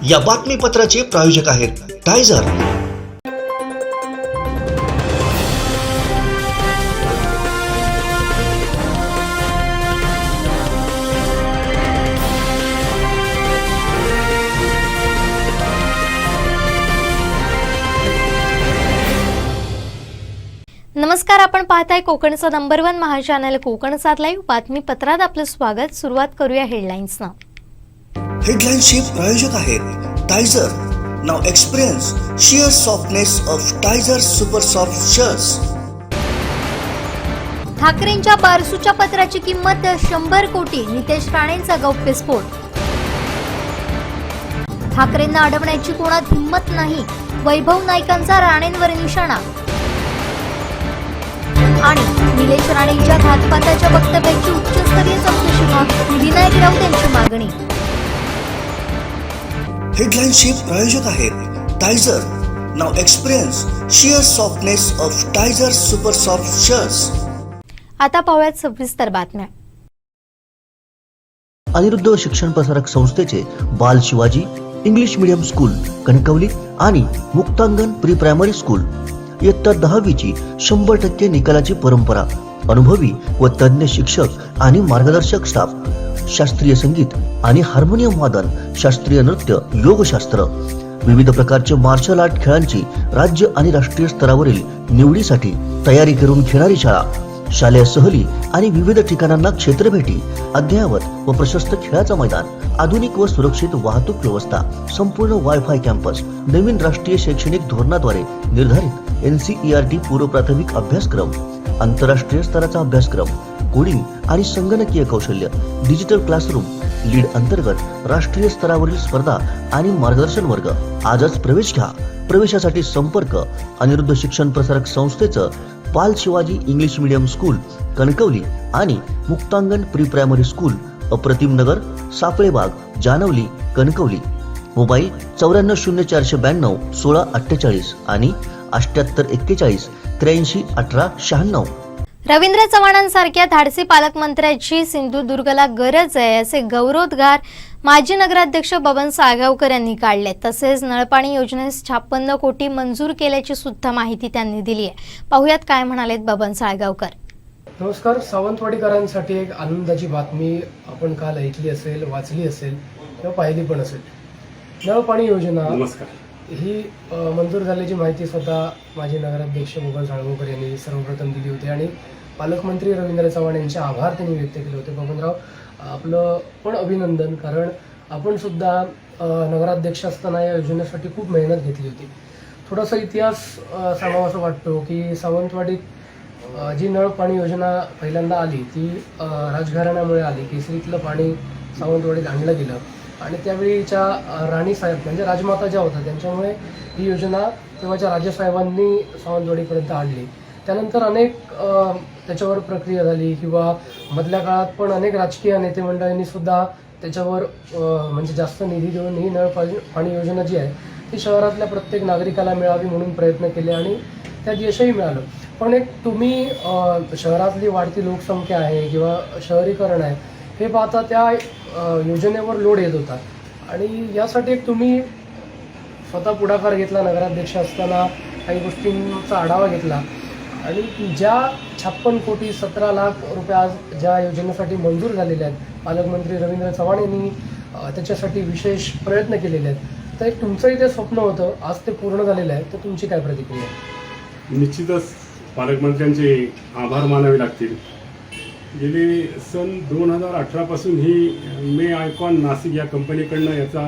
या बातमीपत्राचे प्रायोजक आहेत टायझर। नमस्कार, आपण पाहताय कोकणचा नंबर 1 महा चॅनल कोकण सात लाईव्ह बातमीपत्रात आपलं स्वागत। सुरुवात करूया हेडलाईन्सना। हेडलाईन्सचे प्रायोजक आहेत Tyzer. Now experience sheer softness of Tyzer super soft shirts. ठाकरेंच्या बारसूच्या पत्राची किंमत 100 कोटी, नितेश राणेंचा गौप्यस्फोट। ठाकरेंना अडवण्याची कोणात हिंमत नाही, वैभव नाईकांचा राणेंवर निशाणा। आणि निलेश राणेंच्या घातपाताच्या वक्तव्याची उच्चस्तरीय चौकशी व्हावी, विनायक राऊत यांची मागणी। हेडलाईन्सचे प्रायोजक आहेत Tyzer. Now experience sheer softness of Tyzer super soft shirts. आता पाहूयात सविस्तर बातम्या। अनिरुद्ध शिक्षण प्रसारक संस्थेचे बाल Shivaji English medium school Kankavli आणि मुक्तांगण प्री प्रायमरी स्कूल इयत्ता 10वीची 100% निकालाची परंपरा, अनुभवी व तज्ञ शिक्षक आणि मार्गदर्शक स्टाफ, शास्त्रीय संगीत आणि हार्मोनियम वादन, शास्त्रीय नृत्य, योगशास्त्र, विविध प्रकारचे मार्शल आर्ट खेळांची राज्य आणि राष्ट्रीय स्तरावरील निवडीसाठी तयारी करून घेणारी शाळा, शालेय सहली आणि विविध ठिकाणांना क्षेत्रभेटी, अद्ययावत व प्रशस्त खेळाचं मैदान, आधुनिक व सुरक्षित वाहतूक व्यवस्था, संपूर्ण वायफाय कॅम्पस, नवीन राष्ट्रीय शैक्षणिक धोरणाद्वारे निर्धारित NCERT पूर्व प्राथमिक अभ्यासक्रम, आंतरराष्ट्रीय स्तराचा अभ्यासक्रम, कोडिंग आणि संगणकीय कौशल्य, डिजिटल क्लासरूम, लीड अंतर्गत राष्ट्रीय स्तरावरील स्पर्धा आणि मार्गदर्शन वर्ग। आजच प्रवेश घ्या। प्रवेशासाठी संपर्क अनिरुद्ध शिक्षण प्रसारक संस्थेचं बाल Shivaji English medium school Kankavli आणि मुक्तांगण प्री प्रायमरी स्कूल, अप्रतिम नगर, सापळेबाग, जानवली, कणकवली। मोबाईल 940492 1648 आणि 7841 83 18 96। रवींद्र चव्हाणांसारख्या धाडसी पालकमंत्र्याची सिंधुदुर्गला गरज आहे, असे गौरवोद्गार माजी नगराध्यक्ष बबन साळगावकर यांनी काढले। तसेच नळपाणी योजनेस 56 कोटी मंजूर केल्याची सुद्धा माहिती त्यांनी दिली आहे। पाहुयात काय म्हणालेत बबन साळगावकर। नमस्कार। सावंतवाडीकरांसाठी एक आनंदाची बातमी आपण काल ऐकली असेल, वाचली असेल किंवा पाहिली पण असेल। नळपाणी योजना ही मंजूर झाल्याची माहिती स्वतः माजी नगराध्यक्ष बबन साळगावकर यांनी सर्वप्रथम दिली होती आणि पालकमंत्री रवींद्र चव्हाण यांचे आभार त्यांनी व्यक्त केले होते। बबनराव, आपलं पण अभिनंदन, कारण आपण सुद्धा नगराध्यक्ष असताना या योजनेसाठी खूप मेहनत घेतली होती। थोडासा इतिहास सांगावा असं वाटतो की सावंतवाडीत जी नळ पाणी योजना पहिल्यांदा आली ती राजघराण्यामुळे आली। केसरीतलं पाणी सावंतवाडीत आणलं गेलं आणि त्यावेळीच्या राणीसाहेब म्हणजे राजमाता ज्या होत्या त्यांच्यामुळे ही योजना तेव्हाच्या राजेसाहेबांनी सावंतवाडीपर्यंत आणली। त्यानंतर अनेक त्याच्यावर प्रक्रिया झाली किंवा मधल्या काळात पण अनेक राजकीय नेते मंडळींनी सुद्धा त्याच्यावर म्हणजे जास्त निधी देऊन ही नळ पाणी योजना जी आहे ती शहरातल्या प्रत्येक नागरिकाला मिळावी म्हणून प्रयत्न केले आणि त्यात यशही मिळालं। पण एक तुम्ही शहरातली वाढती लोकसंख्या आहे किंवा शहरीकरण आहे हे पाहता त्या योजनेवर लोड येत होता आणि यासाठी एक तुम्ही स्वतः पुढाकार घेतला, नगराध्यक्ष असताना काही गोष्टींचा आढावा घेतला आणि ज्या 56 कोटी 17 लाख रुपये आज ज्या योजनेसाठी मंजूर झालेले आहेत, पालकमंत्री रवींद्र चव्हाण यांनी त्याच्यासाठी विशेष प्रयत्न केलेले आहेत, तर एक तुमचंही ते स्वप्न होतं, आज ते पूर्ण झालेलं आहे, तर तुमची काय प्रतिक्रिया आहे? निश्चितच पालकमंत्र्यांचे आभार मानावे लागतील। गेली सन 2018 पासून ही मे आयकॉन नाशिक या कंपनीकडनं याचा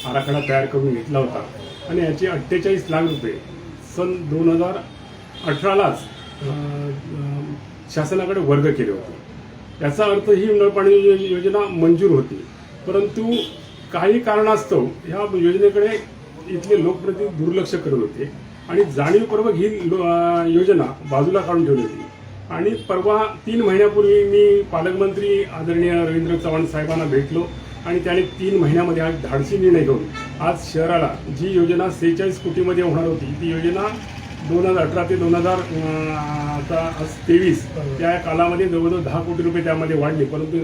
आराखडा तयार करून घेतला होता आणि याचे 48 लाख रुपये सन 2018लाच शासनाकडे वर्ग केले होते। याचा अर्थ ही नळपाणी योजना मंजूर होती, परंतु काही कारणास्तव ह्या योजनेकडे इथले लोकप्रतिनिधी दुर्लक्ष करत होते आणि जाणीवपूर्वक ही योजना बाजूला काढून ठेवली होती। आणि परवा 3 महिन्यापूर्वी मी पालकमंत्री आदरणीय रवींद्र चव्हाण साहेबांना भेटलो आणि त्याने 3 महिन्यामध्ये आज धाडसी निर्णय घेऊन आज शहराला जी योजना 46 कोटीमध्ये होणार होती ती योजना 2018 ते 2023 त्या कालामध्ये जवळजवळ 10 कोटी रुपये त्यामध्ये वाढले, परंतु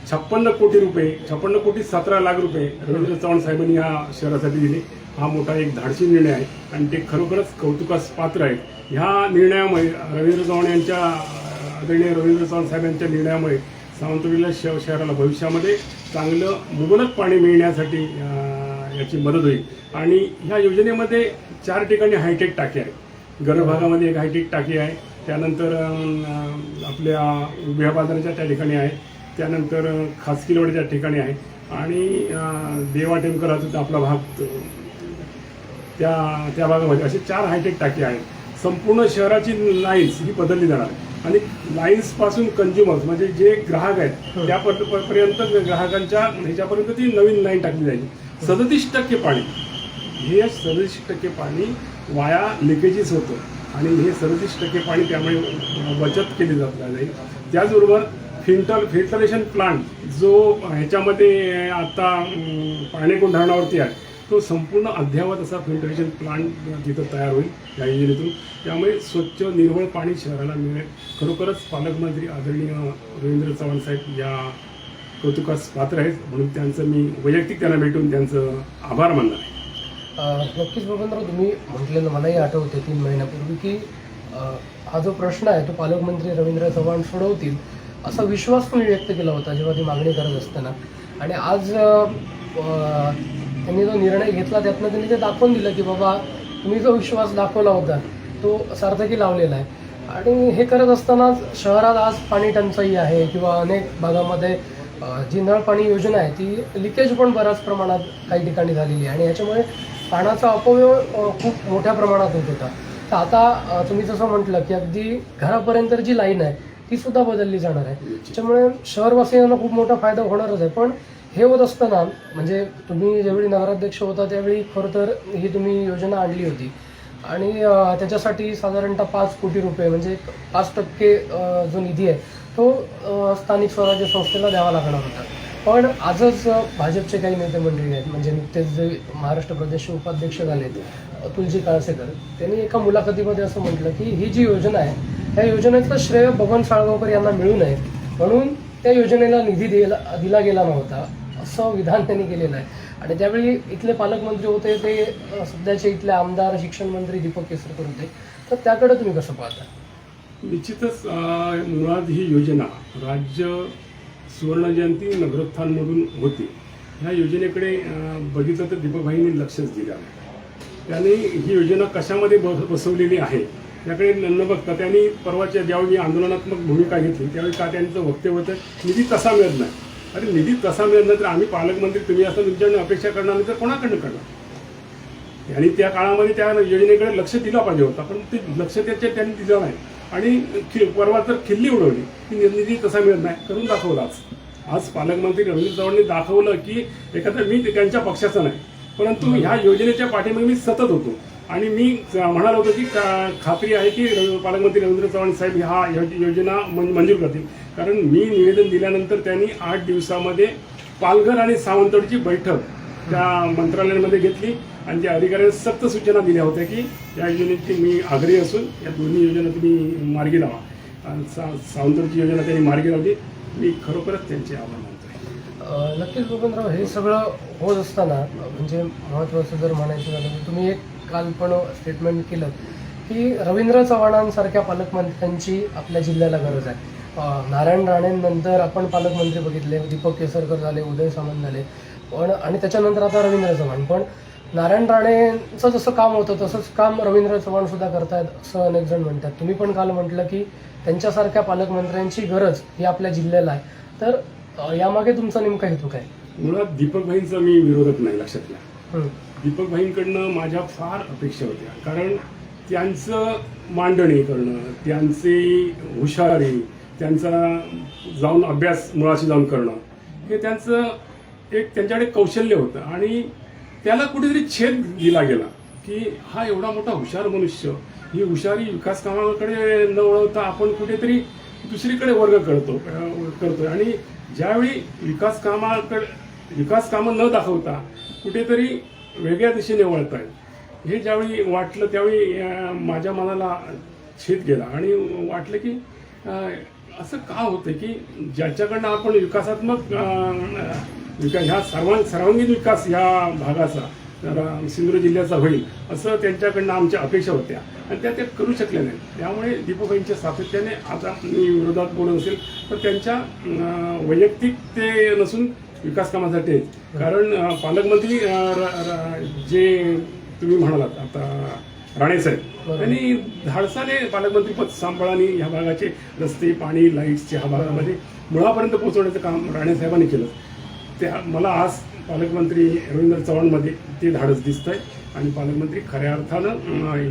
56 कोटी रुपये, 56 कोटी 17 लाख रुपये रवींद्र चव्हाण साहेबांनी या शहरासाठी दिले. हा मोठा एक धाडसी निर्णय आहे आणि ते खरोखरच कौतुकास पात्र आहे. ह्या निर्णयामुळे आदरणीय रवींद्र चव्हाण साहेब यांच्या निर्णयामुळे सावंतवाडीला शहराला भविष्यामध्ये चांगलं मुबलक पाणी मिळण्यासाठी याची मदत होईल. आणि ह्या योजनेमध्ये 4 ठिकाणी हायटेक टाकी आहे. गर्भभागामध्ये एक हायटेक टाकी आहे, त्यानंतर आपल्या उभ्या बाजाराच्या त्या ठिकाणी आहे, त्यानंतर खासकीलवाडीच्या ठिकाणी आहे आणि देवा टेमकराचा आपला भाग त्या भागामध्ये असे 4 हायटेक टाकी आहेत. संपूर्ण शहराची लाईन्स ही बदलली जाणार आहे आणि लाईन्सपासून कंझ्युमर्स म्हणजे जे ग्राहक आहेत त्यापर्यंत ग्राहकांच्या ह्याच्यापर्यंत ती नवीन लाईन टाकली जाईल. 37% पाणी, हे 37% पाणी वाया लिकेजेस होतं आणि हे 37% पाणी त्यामुळे बचत केली जाईल. त्याचबरोबर फिल्टरेशन प्लांट जो ह्याच्यामध्ये आता पाणेकोण धरणावरती आहे तो संपूर्ण अद्ययावत असा फिल्टरेशन प्लांट तिथं तयार होईल या योजनेतून. त्यामुळे स्वच्छ निर्मळ पाणी शहराला मिळेल. खरोखरच पालकमंत्री आदरणीय रवींद्र चव्हाण साहेब या कौतुकास पात्र आहेत, म्हणून त्यांचं मी वैयक्तिक त्यांना भेटून त्यांचं आभार मानणार आहे. नक्कीच बबनराव, तुम्ही म्हटलेलं मलाही आठवते 3 महिन्यापूर्वी की हा जो प्रश्न आहे तो पालकमंत्री रवींद्र चव्हाण सोडवतील असा विश्वास तुम्ही व्यक्त केला होता जेव्हा ती मागणी करत असताना. आणि आज त्यांनी जो निर्णय घेतला त्यातनं त्यांनी ते दाखवून दिलं की बाबा तुम्ही जो विश्वास दाखवला होता तो सार्थकी लावलेला आहे. आणि हे करत असतानाच शहरात आज पाणी टंचाई आहे किंवा अनेक भागामध्ये जी नळ पाणी योजना आहे ती लिकेज पण बऱ्याच प्रमाणात काही ठिकाणी झालेली आहे आणि याच्यामुळे पाण्याचा अपव्यय खूप मोठ्या प्रमाणात होत होता. तर आता तुम्ही जसं म्हटलं की अगदी घरापर्यंत जी लाईन आहे ती सुद्धा बदलली जाणार आहे. त्याच्यामुळे शहरवासियांना खूप मोठा फायदा होणारच आहे. पण हे होत असताना म्हणजे तुम्ही ज्यावेळी नगराध्यक्ष होता त्यावेळी खरं तर ही तुम्ही योजना आणली होती आणि त्याच्यासाठी साधारणतः 5 कोटी रुपये म्हणजे 5% जो निधी आहे तो स्थानिक स्वराज्य संस्थेला द्यावा लागणार होता. पण आजच भाजपचे काही नेते मंडळी आहेत म्हणजे नुकतेच जे महाराष्ट्र प्रदेशचे उपाध्यक्ष झालेत अतुलजी काळसेकर, त्यांनी एका मुलाखतीमध्ये असं म्हटलं की ही जी योजना आहे त्या योजनेचं श्रेय बबन साळगावकर यांना मिळू नये म्हणून त्या योजनेला निधी दिला गेला नव्हता असं विधान त्यांनी केलेलं आहे. आणि त्यावेळी इथले पालकमंत्री होते ते सध्याचे इथले आमदार शिक्षण मंत्री दीपक केसरकर होते. तर त्याकडे तुम्ही कसं पाहता? निश्चितच मुळात ही योजना राज्य सुवर्णजयंती नगरोत्थानमधून होती. ह्या योजनेकडे बघितलं तर दीपकभाईंनी लक्षच दिलं नाही. त्याने ही योजना कशामध्ये बसवलेली आहे त्याकडे न बघता त्यांनी परवाच्या ज्यावेळी आंदोलनात्मक भूमिका घेतली त्यावेळी का त्यांचं वक्तव्य होतं निधी कसा मिळत नाही. अरे निधी कसा मिळत नाही तर आम्ही पालकमंत्री तुम्ही असं तुमच्याकडे अपेक्षा करणार नाही तर कोणाकडनं करणार. आणि त्या काळामध्ये त्या योजनेकडे लक्ष दिलं पाहिजे होता पण ते लक्ष त्यांनी दिलं नाही आणि परवा तर खिल्ली उडवली की निधी कसा मिळत नाही. करून दाखवलं आज पालकमंत्री रवींद्र चव्हाणांनी दाखवलं की एखादा मी त्यांच्या पक्षाचा नाही परंतु ह्या योजनेच्या पाठीमागे मी सतत होतो आणि मी म्हणालो होतो की खात्री आहे की पालकमंत्री रवींद्र चव्हाण साहेब ह्या योजना मंजूर करतील. कारण मी निवेदन दिल्यानंतर त्यांनी 8 दिवसामध्ये पालघर आणि सावंतवाडीची बैठक त्या मंत्रालयामध्ये घेतली आणि त्या अधिकाऱ्यांनी सक्त सूचना दिल्या होत्या की या योजनेची मी आग्रही असून या दोन्ही योजना तुम्ही मार्गी लावा. सावंतवाडीची योजना त्यांनी मार्गी लावली. मी खरोखरच त्यांचे आभार मानतो. नक्कीच बबनराव, हे सगळं होत असताना म्हणजे महत्त्वाचं जर म्हणायचं झालं तर तुम्ही एक काल पण स्टेटमेंट केलं की रवींद्र चव्हाणांसारख्या पालकमंत्र्यांची आपल्या जिल्ह्याला गरज आहे. नारायण राणेंनंतर आपण पालकमंत्री बघितले, दीपक केसरकर झाले, उदय सामंत झाले पण आणि त्याच्यानंतर आता रवींद्र चव्हाण. पण नारायण राणेंचं जसं काम होतं तसंच काम रवींद्र चव्हाण सुद्धा करतायत असं अनेक जण म्हणतात. तुम्ही पण काल म्हटलं की त्यांच्यासारख्या पालकमंत्र्यांची गरज ही आपल्या जिल्ह्याला आहे. तर यामागे तुमचा नेमका हेतू काय? मुळात दीपकभाईंचा मी विरोधक नाही, लक्षात घ्या. दीपकभाईंकडनं माझ्या फार अपेक्षा होत्या कारण त्यांचं मांडणी करणं, त्यांची हुशारी, त्यांचा जाऊन अभ्यास मुळाशी जाऊन करणं हे त्यांचं एक त्यांच्याकडे कौशल्य होतं आणि त्याला कुठेतरी छेद दिला गेला की हा एवढा मोठा हुशार मनुष्य ही हुशारी विकास कामाकडे न वळवता आपण कुठेतरी दुसरीकडे वर्ग करतोय आणि ज्यावेळी विकास कामं न दाखवता कुठेतरी वेगळ्या दिशेने वळत आहेत हे ज्यावेळी वाटलं त्यावेळी माझ्या मनाला छेद गेला आणि वाटलं की असं का होतं की ज्याच्याकडनं आपण विकासात्मक ह्या सर्वांगीण विकास ह्या भागाचा सिंधुदुर्ग जिल्ह्याचा होईल असं त्यांच्याकडनं आमच्या अपेक्षा होत्या आणि त्या करू शकल्या नाही. त्यामुळे दीपूबाईंच्या सातत्याने आता मी विरोधात बोलत असेल तर त्यांच्या वैयक्तिक ते नसून विकास कामासाठी कारण पालकमंत्री जे तुम्ही म्हणालात आता राणेसाहेब त्यांनी धाडसाने पालकमंत्री पद सांभाळाने ह्या भागाचे रस्ते पाणी लाईट्सचे ह्या भागामध्ये मुळापर्यंत पोहोचवण्याचं काम राणेसाहेबांनी केलं. त्या मला आज पालकमंत्री रवींद्र चव्हाणमध्ये ते धाडस दिसतंय आणि पालकमंत्री खऱ्या अर्थानं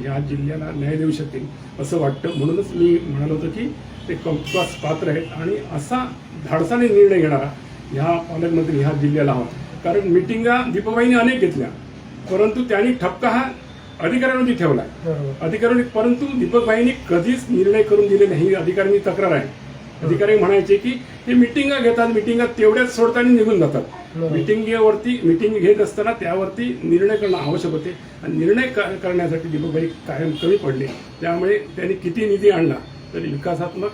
ह्या जिल्ह्याला न्याय देऊ शकतील असं वाटतं. म्हणूनच मी म्हणालो होतो की ते कौतुकास पात्र आहेत आणि असा धाडसाने निर्णय घेणारा ह्या पालकमंत्री ह्या जिल्ह्याला हवा. कारण मिटिंगा दीपूबाईंनी अनेक घेतल्या परंतु त्यांनी ठपका हा अधिकाऱ्यांवरती ठेवला अधिकाऱ्यांनी, परंतु दीपकबाईंनी कधीच निर्णय करून दिले नाही. अधिकाऱ्यांनी तक्रार आहे. अधिकारी म्हणायचे की हे मिटिंगा घेतात, मिटिंगा तेवढ्याच सोडतात आणि निघून जातात. मिटिंग घेत असताना त्यावरती निर्णय करणं आवश्यक होते आणि निर्णय करण्यासाठी दीपकबाई कायम कमी पडले. त्यामुळे त्यांनी किती निधी आणला तरी विकासात्मक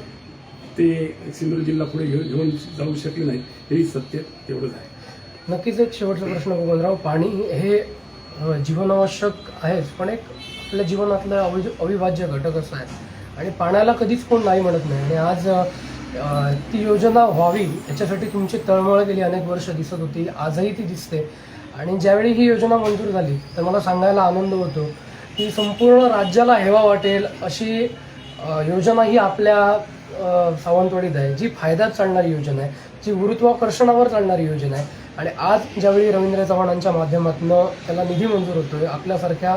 ते सिंधुदुर्ग जिल्हा पुढे घेऊन जाऊ शकले नाही. हेही सत्य तेवढंच आहे. नक्कीच एक शेवटचा प्रश्न बबनराव, पाणी हे जीवनावश्यक आहेच पण एक आपल्या जीवनातला अविभाज्य घटक असा आहे आणि पाण्याला कधीच कोण नाही म्हणत नाही. आणि आज ती योजना व्हावी याच्यासाठी तुमची तळमळ गेली अनेक वर्ष दिसत होती, आजही ती दिसते. आणि ज्यावेळी ही योजना मंजूर झाली तर मला सांगायला आनंद होतो की संपूर्ण राज्याला हेवा वाटेल अशी योजना ही आपल्या सावंतवाडीत आहे, जी फायद्यात चालणारी योजना आहे, जी गुरुत्वाकर्षणावर चालणारी योजना आहे. आणि आज ज्यावेळी रवींद्र चव्हाणांच्या माध्यमातून त्याला निधी मंजूर होतोय, आपल्यासारख्या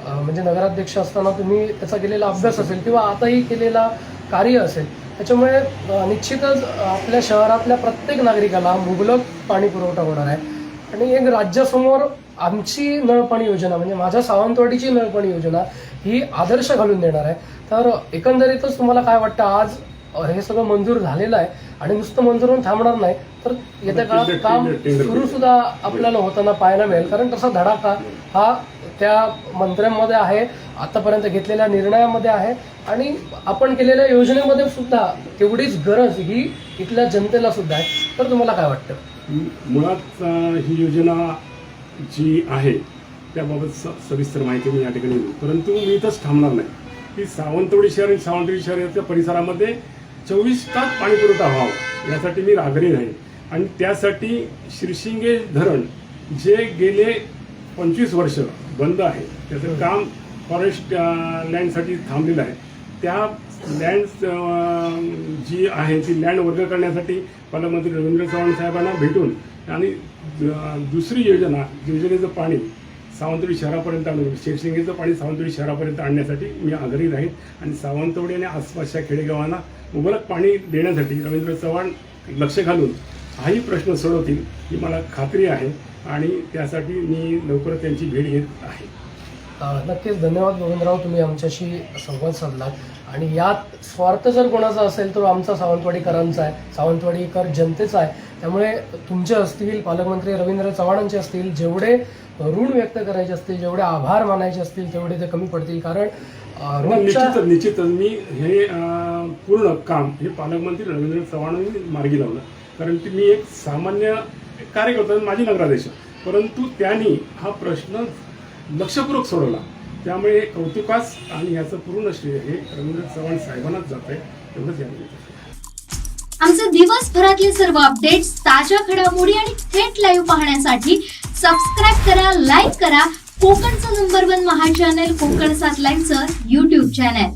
म्हणजे नगराध्यक्ष असताना तुम्ही त्याचा केलेला अभ्यास असेल किंवा आताही केलेला कार्य असेल, त्याच्यामुळे निश्चितच आपल्या शहरातल्या प्रत्येक नागरिकाला मुबलक पाणी पुरवठा होणार आहे. आणि एक राज्यासमोर आमची नळपाणी योजना म्हणजे माझ्या सावंतवाडीची नळपाणी योजना ही आदर्श घालून देणार आहे. तर एकंदरीतच तुम्हाला काय वाटतं, आज हे सगळं मंजूर झालेलं आहे आणि नुसतं मंजूर होऊन थांबणार नाही तर येत्या काळात काम सुरू सुद्धा आपल्याला होताना पाहायला मिळेल. कारण तसा धडाका हा त्या मंत्र्यांमध्ये आहे, आतापर्यंत घेतलेल्या निर्णयामध्ये आहे आणि आपण केलेल्या योजनेमध्ये सुद्धा तेवढीच गरज ही इथल्या जनतेला सुद्धा आहे. तर तुम्हाला काय वाटतं? मुळात ही योजना जी आहे त्याबाबत सविस्तर माहिती मी या ठिकाणी देऊ, परंतु मी इथंच थांबणार नाही की सावंतवाडी शहर आणि सावंतवाडी शहराच्या परिसरामध्ये 24 तास पाणी पुरवठा व्हावा यासाठी मी आग्रही आहे. आणि त्यासाठी शिरशिंगे धरण जे गेले 25 वर्ष बंद आहे, त्याचं काम फॉरेस्ट लँडसाठी थांबलेलं आहे. त्या लँड जी आहे ती लँड वर्ग करण्यासाठी पालकमंत्री रवींद्र चव्हाण साहेबांना भेटून आणि दुसरी योजनेचं पाणी सावंतवाडी शहरापर्यंत आणून शिरशिंगेचं पाणी सावंतवाडी शहरापर्यंत आणण्यासाठी मी आग्रही राहील. आणि सावंतवाडी आणि आसपासच्या खेडेगावांना मुबलक पाणी देण्यासाठी रवींद्र चव्हाण लक्ष घालून हाही प्रश्न सोडवतील ही मला खात्री आहे आणि त्यासाठी मी लवकरच त्यांची भेट घेत आहे. नक्कीच धन्यवाद बबनराव, तुम्ही आमच्याशी संवाद साधलात. आणि यात स्वार्थ जर कोणाचा असेल तर आमचा सावंतवाडीकरांचा आहे, सावंतवाडीकर जनतेचा आहे. त्यामुळे तुमचे असतील, पालकमंत्री रवींद्र चव्हाणांचे असतील, जेवढे ऋण व्यक्त करायचे असतील, जेवढे आभार मानायचे असतील तेवढे ते कमी पडतील. कारण निश्चितच मी हे पूर्ण काम हे पालकमंत्री रवींद्र चव्हाणांनी मार्गी लावलं. कारण की मी एक सामान्य कार्यकर्ता, माझी नगराध्यक्ष, परंतु त्यांनी हा प्रश्न लक्षपूर्वक सोडवला. त्यामुळे कौतुकास आणि याचं पूर्ण श्रेय हे रवींद्र चव्हाण साहेबांनाच जात आहे, एवढंच यावेळी. आमचे दिवसभरातले सर्व अपडेट्स, ताज्या घडामोडी आणि थेट लाईव्ह पाहण्यासाठी सबस्क्राईब करा, लाईक करा कोकणचं नंबर 1 महा चॅनल कोकण 7 लाईनचं YouTube चॅनल.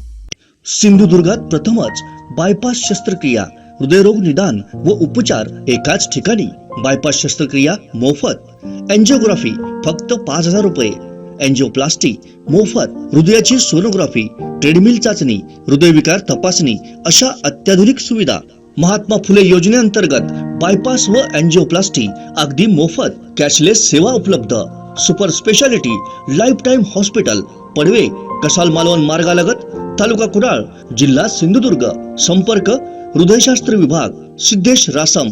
सिंधुदुर्गात प्रथमच बायपास शस्त्रक्रिया, हृदयरोग निदान व उपचार एकाच ठिकाणी. बायपास शस्त्रक्रिया मोफत, एंजिओग्राफी फक्त 5,000 रुपये, एंजिओप्लास्टी मोफत, हृदयाची सोनोग्राफी, ट्रेडमिल चाचणी, हृदयविकार तपासणी अशा अत्याधुनिक सुविधा. महात्मा फुले योजनेअंतर्गत बायपास व एंजिओप्लास्टी अगदी मोफत. कॅशलेस सेवा उपलब्ध. Super speciality life time hospital, Padve, Kasal Malvan मार्गालगत, तालुका कुडाळ, जिल्हा सिंधुदुर्ग. संपर्क हृदयशास्त्र विभाग, सिद्धेश रासम,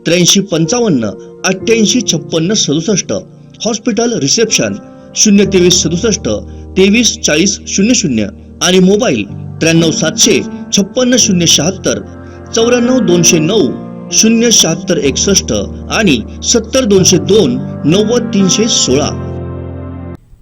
8355 88 56 67. हॉस्पिटल रिसेप्शन 023 67 23 40 00 आणि मोबाईल 93 700 56 076. 94 209 07661 आणि 70 202 90 316.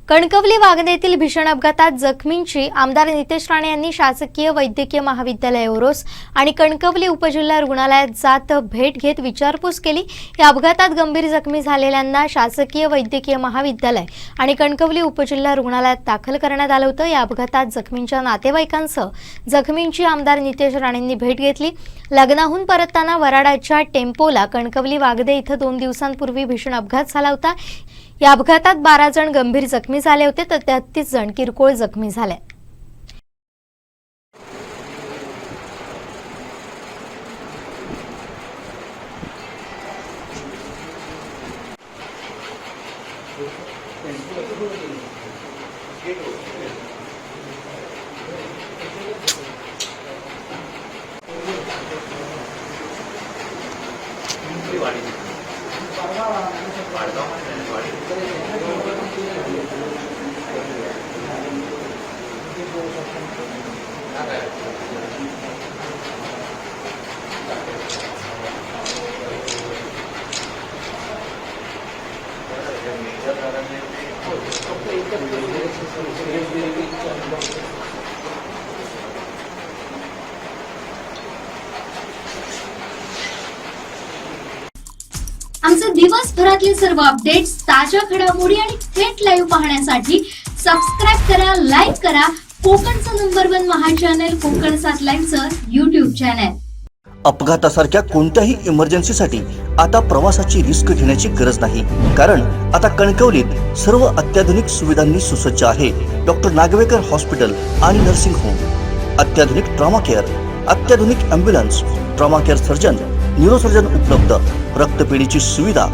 कणकवली वागदेतील भीषण अपघातात जखमींची आमदार नितेश राणे यांनी शासकीय वैद्यकीय महाविद्यालय ओरोस आणि कणकवली उपजिल्हा रुग्णालयात जात भेट घेत विचारपूस केली. या अपघातात गंभीर जखमी झालेल्यांना शासकीय वैद्यकीय महाविद्यालय आणि कणकवली उपजिल्हा रुग्णालयात दाखल करण्यात आलं होतं. या अपघातात जखमींच्या नातेवाईकांसह जखमींची आमदार नितेश राणेंनी भेट घेतली. लग्नाहून परतताना वराडाच्या टेम्पोला कणकवली वागदे इथं 2 दिवसांपूर्वी भीषण अपघात झाला होता. या अपघातात 12 जण गंभीर जखमी झाले होते तर 33 जण किरकोळ जखमी झाले. आमचे दिवसभरातले सर्व अपडेट्स, ताज्या घडामोडी आणि थेट लाईव्ह पाहण्यासाठी सबस्क्राईब करा, लाईक करा कोकणचं नंबर 1 महा चॅनल कोकण 7 लाईव्हचं युट्यूब चॅनल. अपघातासारख्या कोणत्याही इमर्जन्सीसाठी आता प्रवासाची रिस्क घेण्याची गरज नाही, कारण आता कणकवलीत सर्व अत्याधुनिक सुविधांनी सुसज्ज आहे. डॉक्टर नागवेकर हॉस्पिटल आणि नर्सिंग होम, अत्याधुनिक ट्रॉमा केअर, अत्याधुनिक ambulance, trauma care surgeon, neurosurgeon उपलब्ध, रक्तपेढीची सुविधा,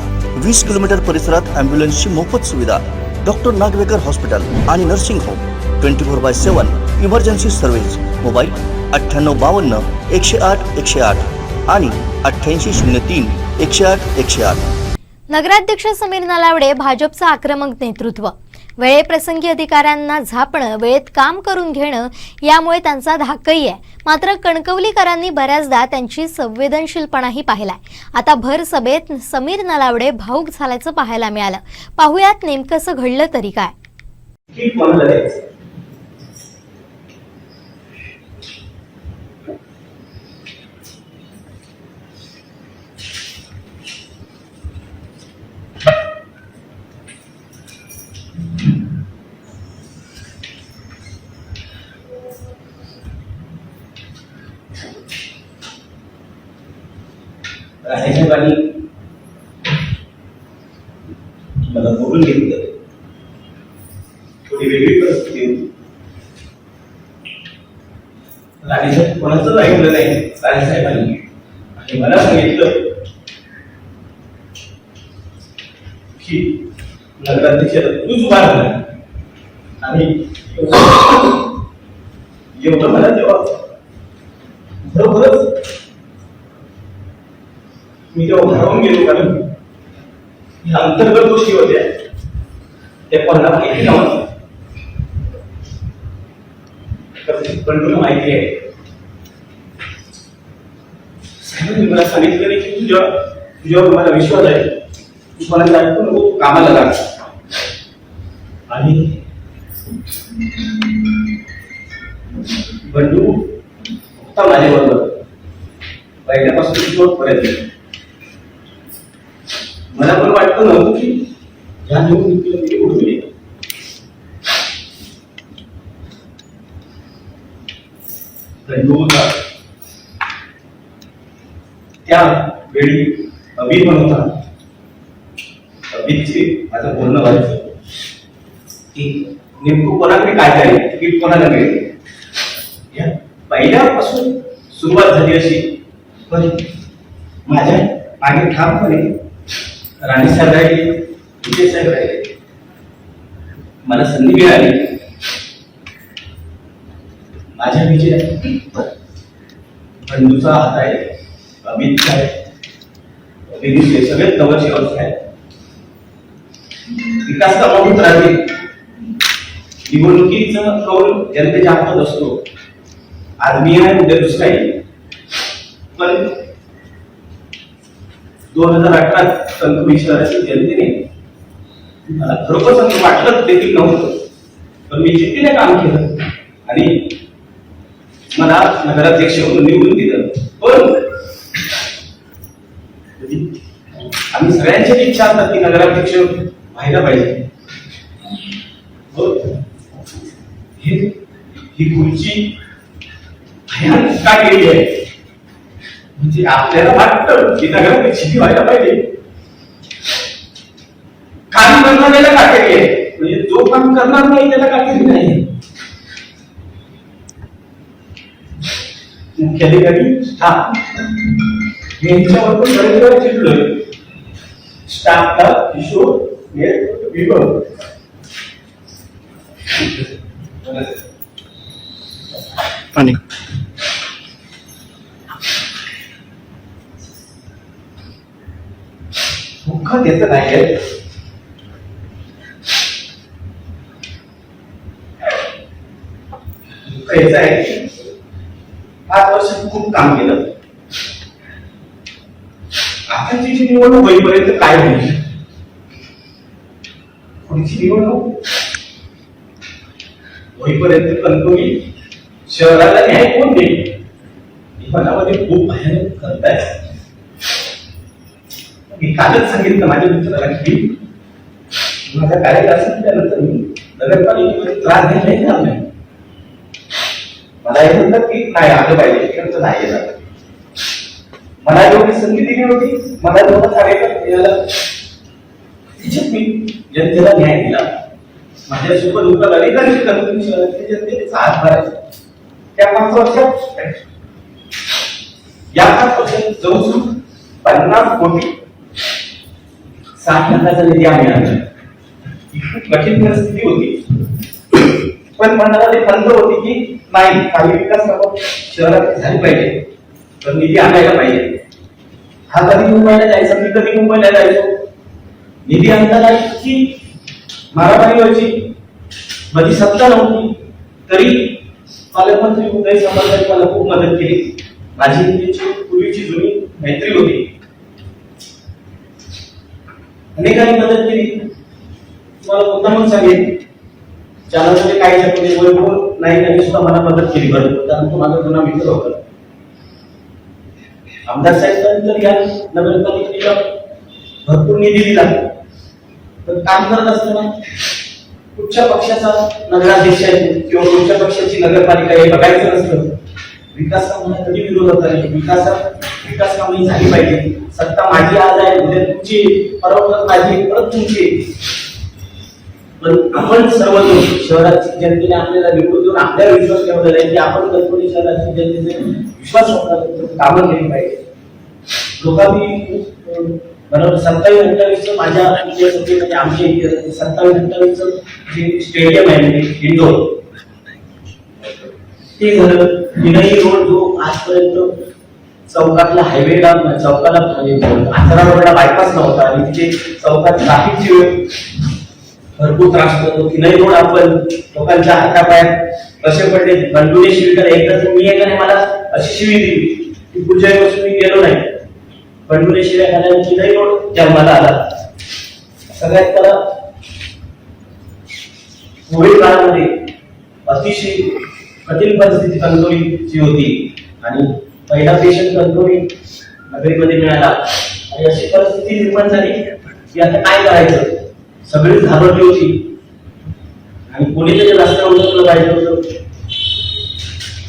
20 किलोमीटर परिसरात ॲम्ब्युलन्सची मोफत सुविधा. डॉक्टर नागवेकर हॉस्पिटल आणि nursing home, 24/7 emergency service. Mobile 9852 108 108 आणि 8803 108 108. नगराध्यक्ष समीर नलावडे भाजपचं आक्रमक नेतृत्व, वेळेप्रसंगी अधिकाऱ्यांना झापणं, वेळेत काम करून घेणं यामुळे त्यांचा धाकही आहे. मात्र कणकवलीकरांनी बऱ्याचदा त्यांची संवेदनशीलपणाही पाहिलाय. आता भर सभेत समीर नलावडे भाऊक झाल्याचं पाहायला मिळालं. पाहुयात नेमकंसं घडलं तरी काय. राणेसाहेबांनी मला बोलून घेतलं. थोडी वेगळी परिस्थिती होती. राणेसाहेब कोणाचंच ऐकलं नाही. राणेसाहेबांनी आणि मला सांगितलं की नगराध्यक्ष तूच उभा राहा. आणि एवढं मला तेव्हा बरोबरच मी तेव्हा घरावून गेलो, कारण ह्या अंतर्गत गोष्टी होत्या त्या कोणाला माहिती नव्हत्या. पण तुला माहिती आहे, साहेबांनी मला सांगितलं की तुझ्यावर मला विश्वास आहे, तू कोणाला ऐकू नको, कामाला लाग. आणि बंडू होता माझ्याबरोबर पहिल्यापासून शेवटपर्यंत. मला पण वाटतं नव्हतं की ह्या निवडणुकीला मी उडून येईल. त्या वेळी अभित पण होता. अभितचे माझं बोलणं व्हायचं की नेमकं कोणाकडे काय जाईल, तिकीट कोणाला मिळेल. या पहिल्यापासून सुरुवात झाली अशी. पण माझ्या मागे ठामपणे राणेसाहेब राहिले, विजयसाहेब राहिले. मला संधी मिळाली. माझ्या विजयात बंधूचा हात आहे, अमितचा आहे, विनिशे सगळे नवरसेवक आहेत. विकास कामं होत राहतील. निवडणुकीचा कौल जनतेच्या हातात असतो. आज मी आहे, उद्या दुसरा येईल. पण 2018 कणकवली शहरातील जनतेने मला खरोखर सांगू वाटलं देखील नव्हतं, पण मी जिद्दीने काम केलं आणि मला नगराध्यक्ष म्हणून निवडून दिलं. पण आम्ही सगळ्यांची इच्छा असतात की नगराध्यक्ष व्हायला पाहिजे. ही खुर्ची भयानक का केली आहे, म्हणजे आपल्याला वाटतं की नगराध्यक्ष व्हायला पाहिजे. काम करणाऱ्याला का केली आहे, म्हणजे जो काम करणार नाही त्याला का केली नाही. मुख्याधिकारी स्टाफ यांच्यावर पण बरेच वेळा चिडलोय. स्टाफला किशोर विभाग आणि दुःख त्याचं नाही. दुःख याचं आहे 5 वर्ष खूप काम केलं. आताची जी निवडणूक होईपर्यंत काय होईल, पुढची निवडणूक होईपर्यंत कणकवली शहराला न्याय कोण देईल, मनामध्ये खूप भयानक करत आहे. मी कालच सांगितलं माझ्या मित्राला की माझा कार्यकाळ संपल्यानंतर मी नगरपालिकेमध्ये त्रास घ्यायला येणार नाही. मला हे म्हणतात की नाही आलं पाहिजे, तिकडचं नाही येणार. मला जेवढी संधी दिली होती, मला जेवढा कार्यक्रम मिळाला तिच्यात मी जनतेला न्याय दिला. माझ्या सुख दुःखात अनेकांची कणकवली शहरातल्या जनतेचा हातभार आहे. त्या 5 वर्षात या 5 वर्षात जवळजवळ 50 कोटी 60 लाखाचा निधी आम्ही आणला. खूप कठीण परिस्थिती होती, पण मनामध्ये खंत होती की नाही काही विकास कामं शहरात झाली पाहिजे, तर निधी आणायला पाहिजे. हा कधी मुंबईला जायचा, मी कधी मुंबईला जायचो. निधी आणताना इतकी मारामारी व्हायची, माझी सत्ता नव्हती तरी पालकमंत्री उदय सामंतांनी मला खूप मदत केली. माझी त्यांची पूर्वीची जुनी मैत्री होती, अनेकांनी मदत केली. तुम्हाला मुद्दामून सांगेन, चॅनलमध्ये काही जणांनी वैभव नाही त्यांनी सुद्धा मला मदत केली भरपूर, कारण तो माझा जुना मित्र होता. आमदार साहेबांनी या नगरपालिकेला भरपूर निधी दिला, पण काम करत असताना कुठच्या पक्षाचा नगराध्यक्ष आहे किंवा कुठच्या पक्षाची नगरपालिका हे बघायचं नसतं. विकास कामाला कधी विरोध आहे, विकास कामं झाली पाहिजे. सत्ता माझी आज आहे, उद्या तुमची, परवा माझी, परत तुमची. पण आपण सर्वजण शहराची जनतेने आपल्याला निवडून देऊन आपल्याला विश्वास ठेवलेला आहे की आपण कणकवली शहराची जनतेचे विश्वास कामं केली पाहिजे. लोकांनी बरोबर 27-28 माझ्या म्हणजे आमच्या 27-28 जे स्टेडियम आहे म्हणजे इंडोर ते झालं. विनयी रोड जो आजपर्यंत चौकातला हायवेला चौकाला 18 रोडला बायपास नव्हता आणि तिथे चौकात ट्रॅफिकची वेळ भरपूर त्रास होतो. विनयी रोड आपण लोकांच्या हातापायात कसे पडले. बंडूने शिवीकडे एकदा तर मी एकाने मला अशी शिवी दिली की पुढच्या वर्षी मी गेलो नाही. बंडूने शिव्या खाल्याने विनयी रोड जन्माला आला. सगळ्यात त्याला कोविड काळामध्ये अतिशय कठीण परिस्थिती कणकवलीची होती आणि पहिला पेशंट कणकवली नगरीमध्ये मिळाला आणि अशी परिस्थिती निर्माण झाली की आता काय करायचं. सगळीच घाबरली होती आणि कोणीतरी रस्त्यावर उतरलं पाहिजे होतं.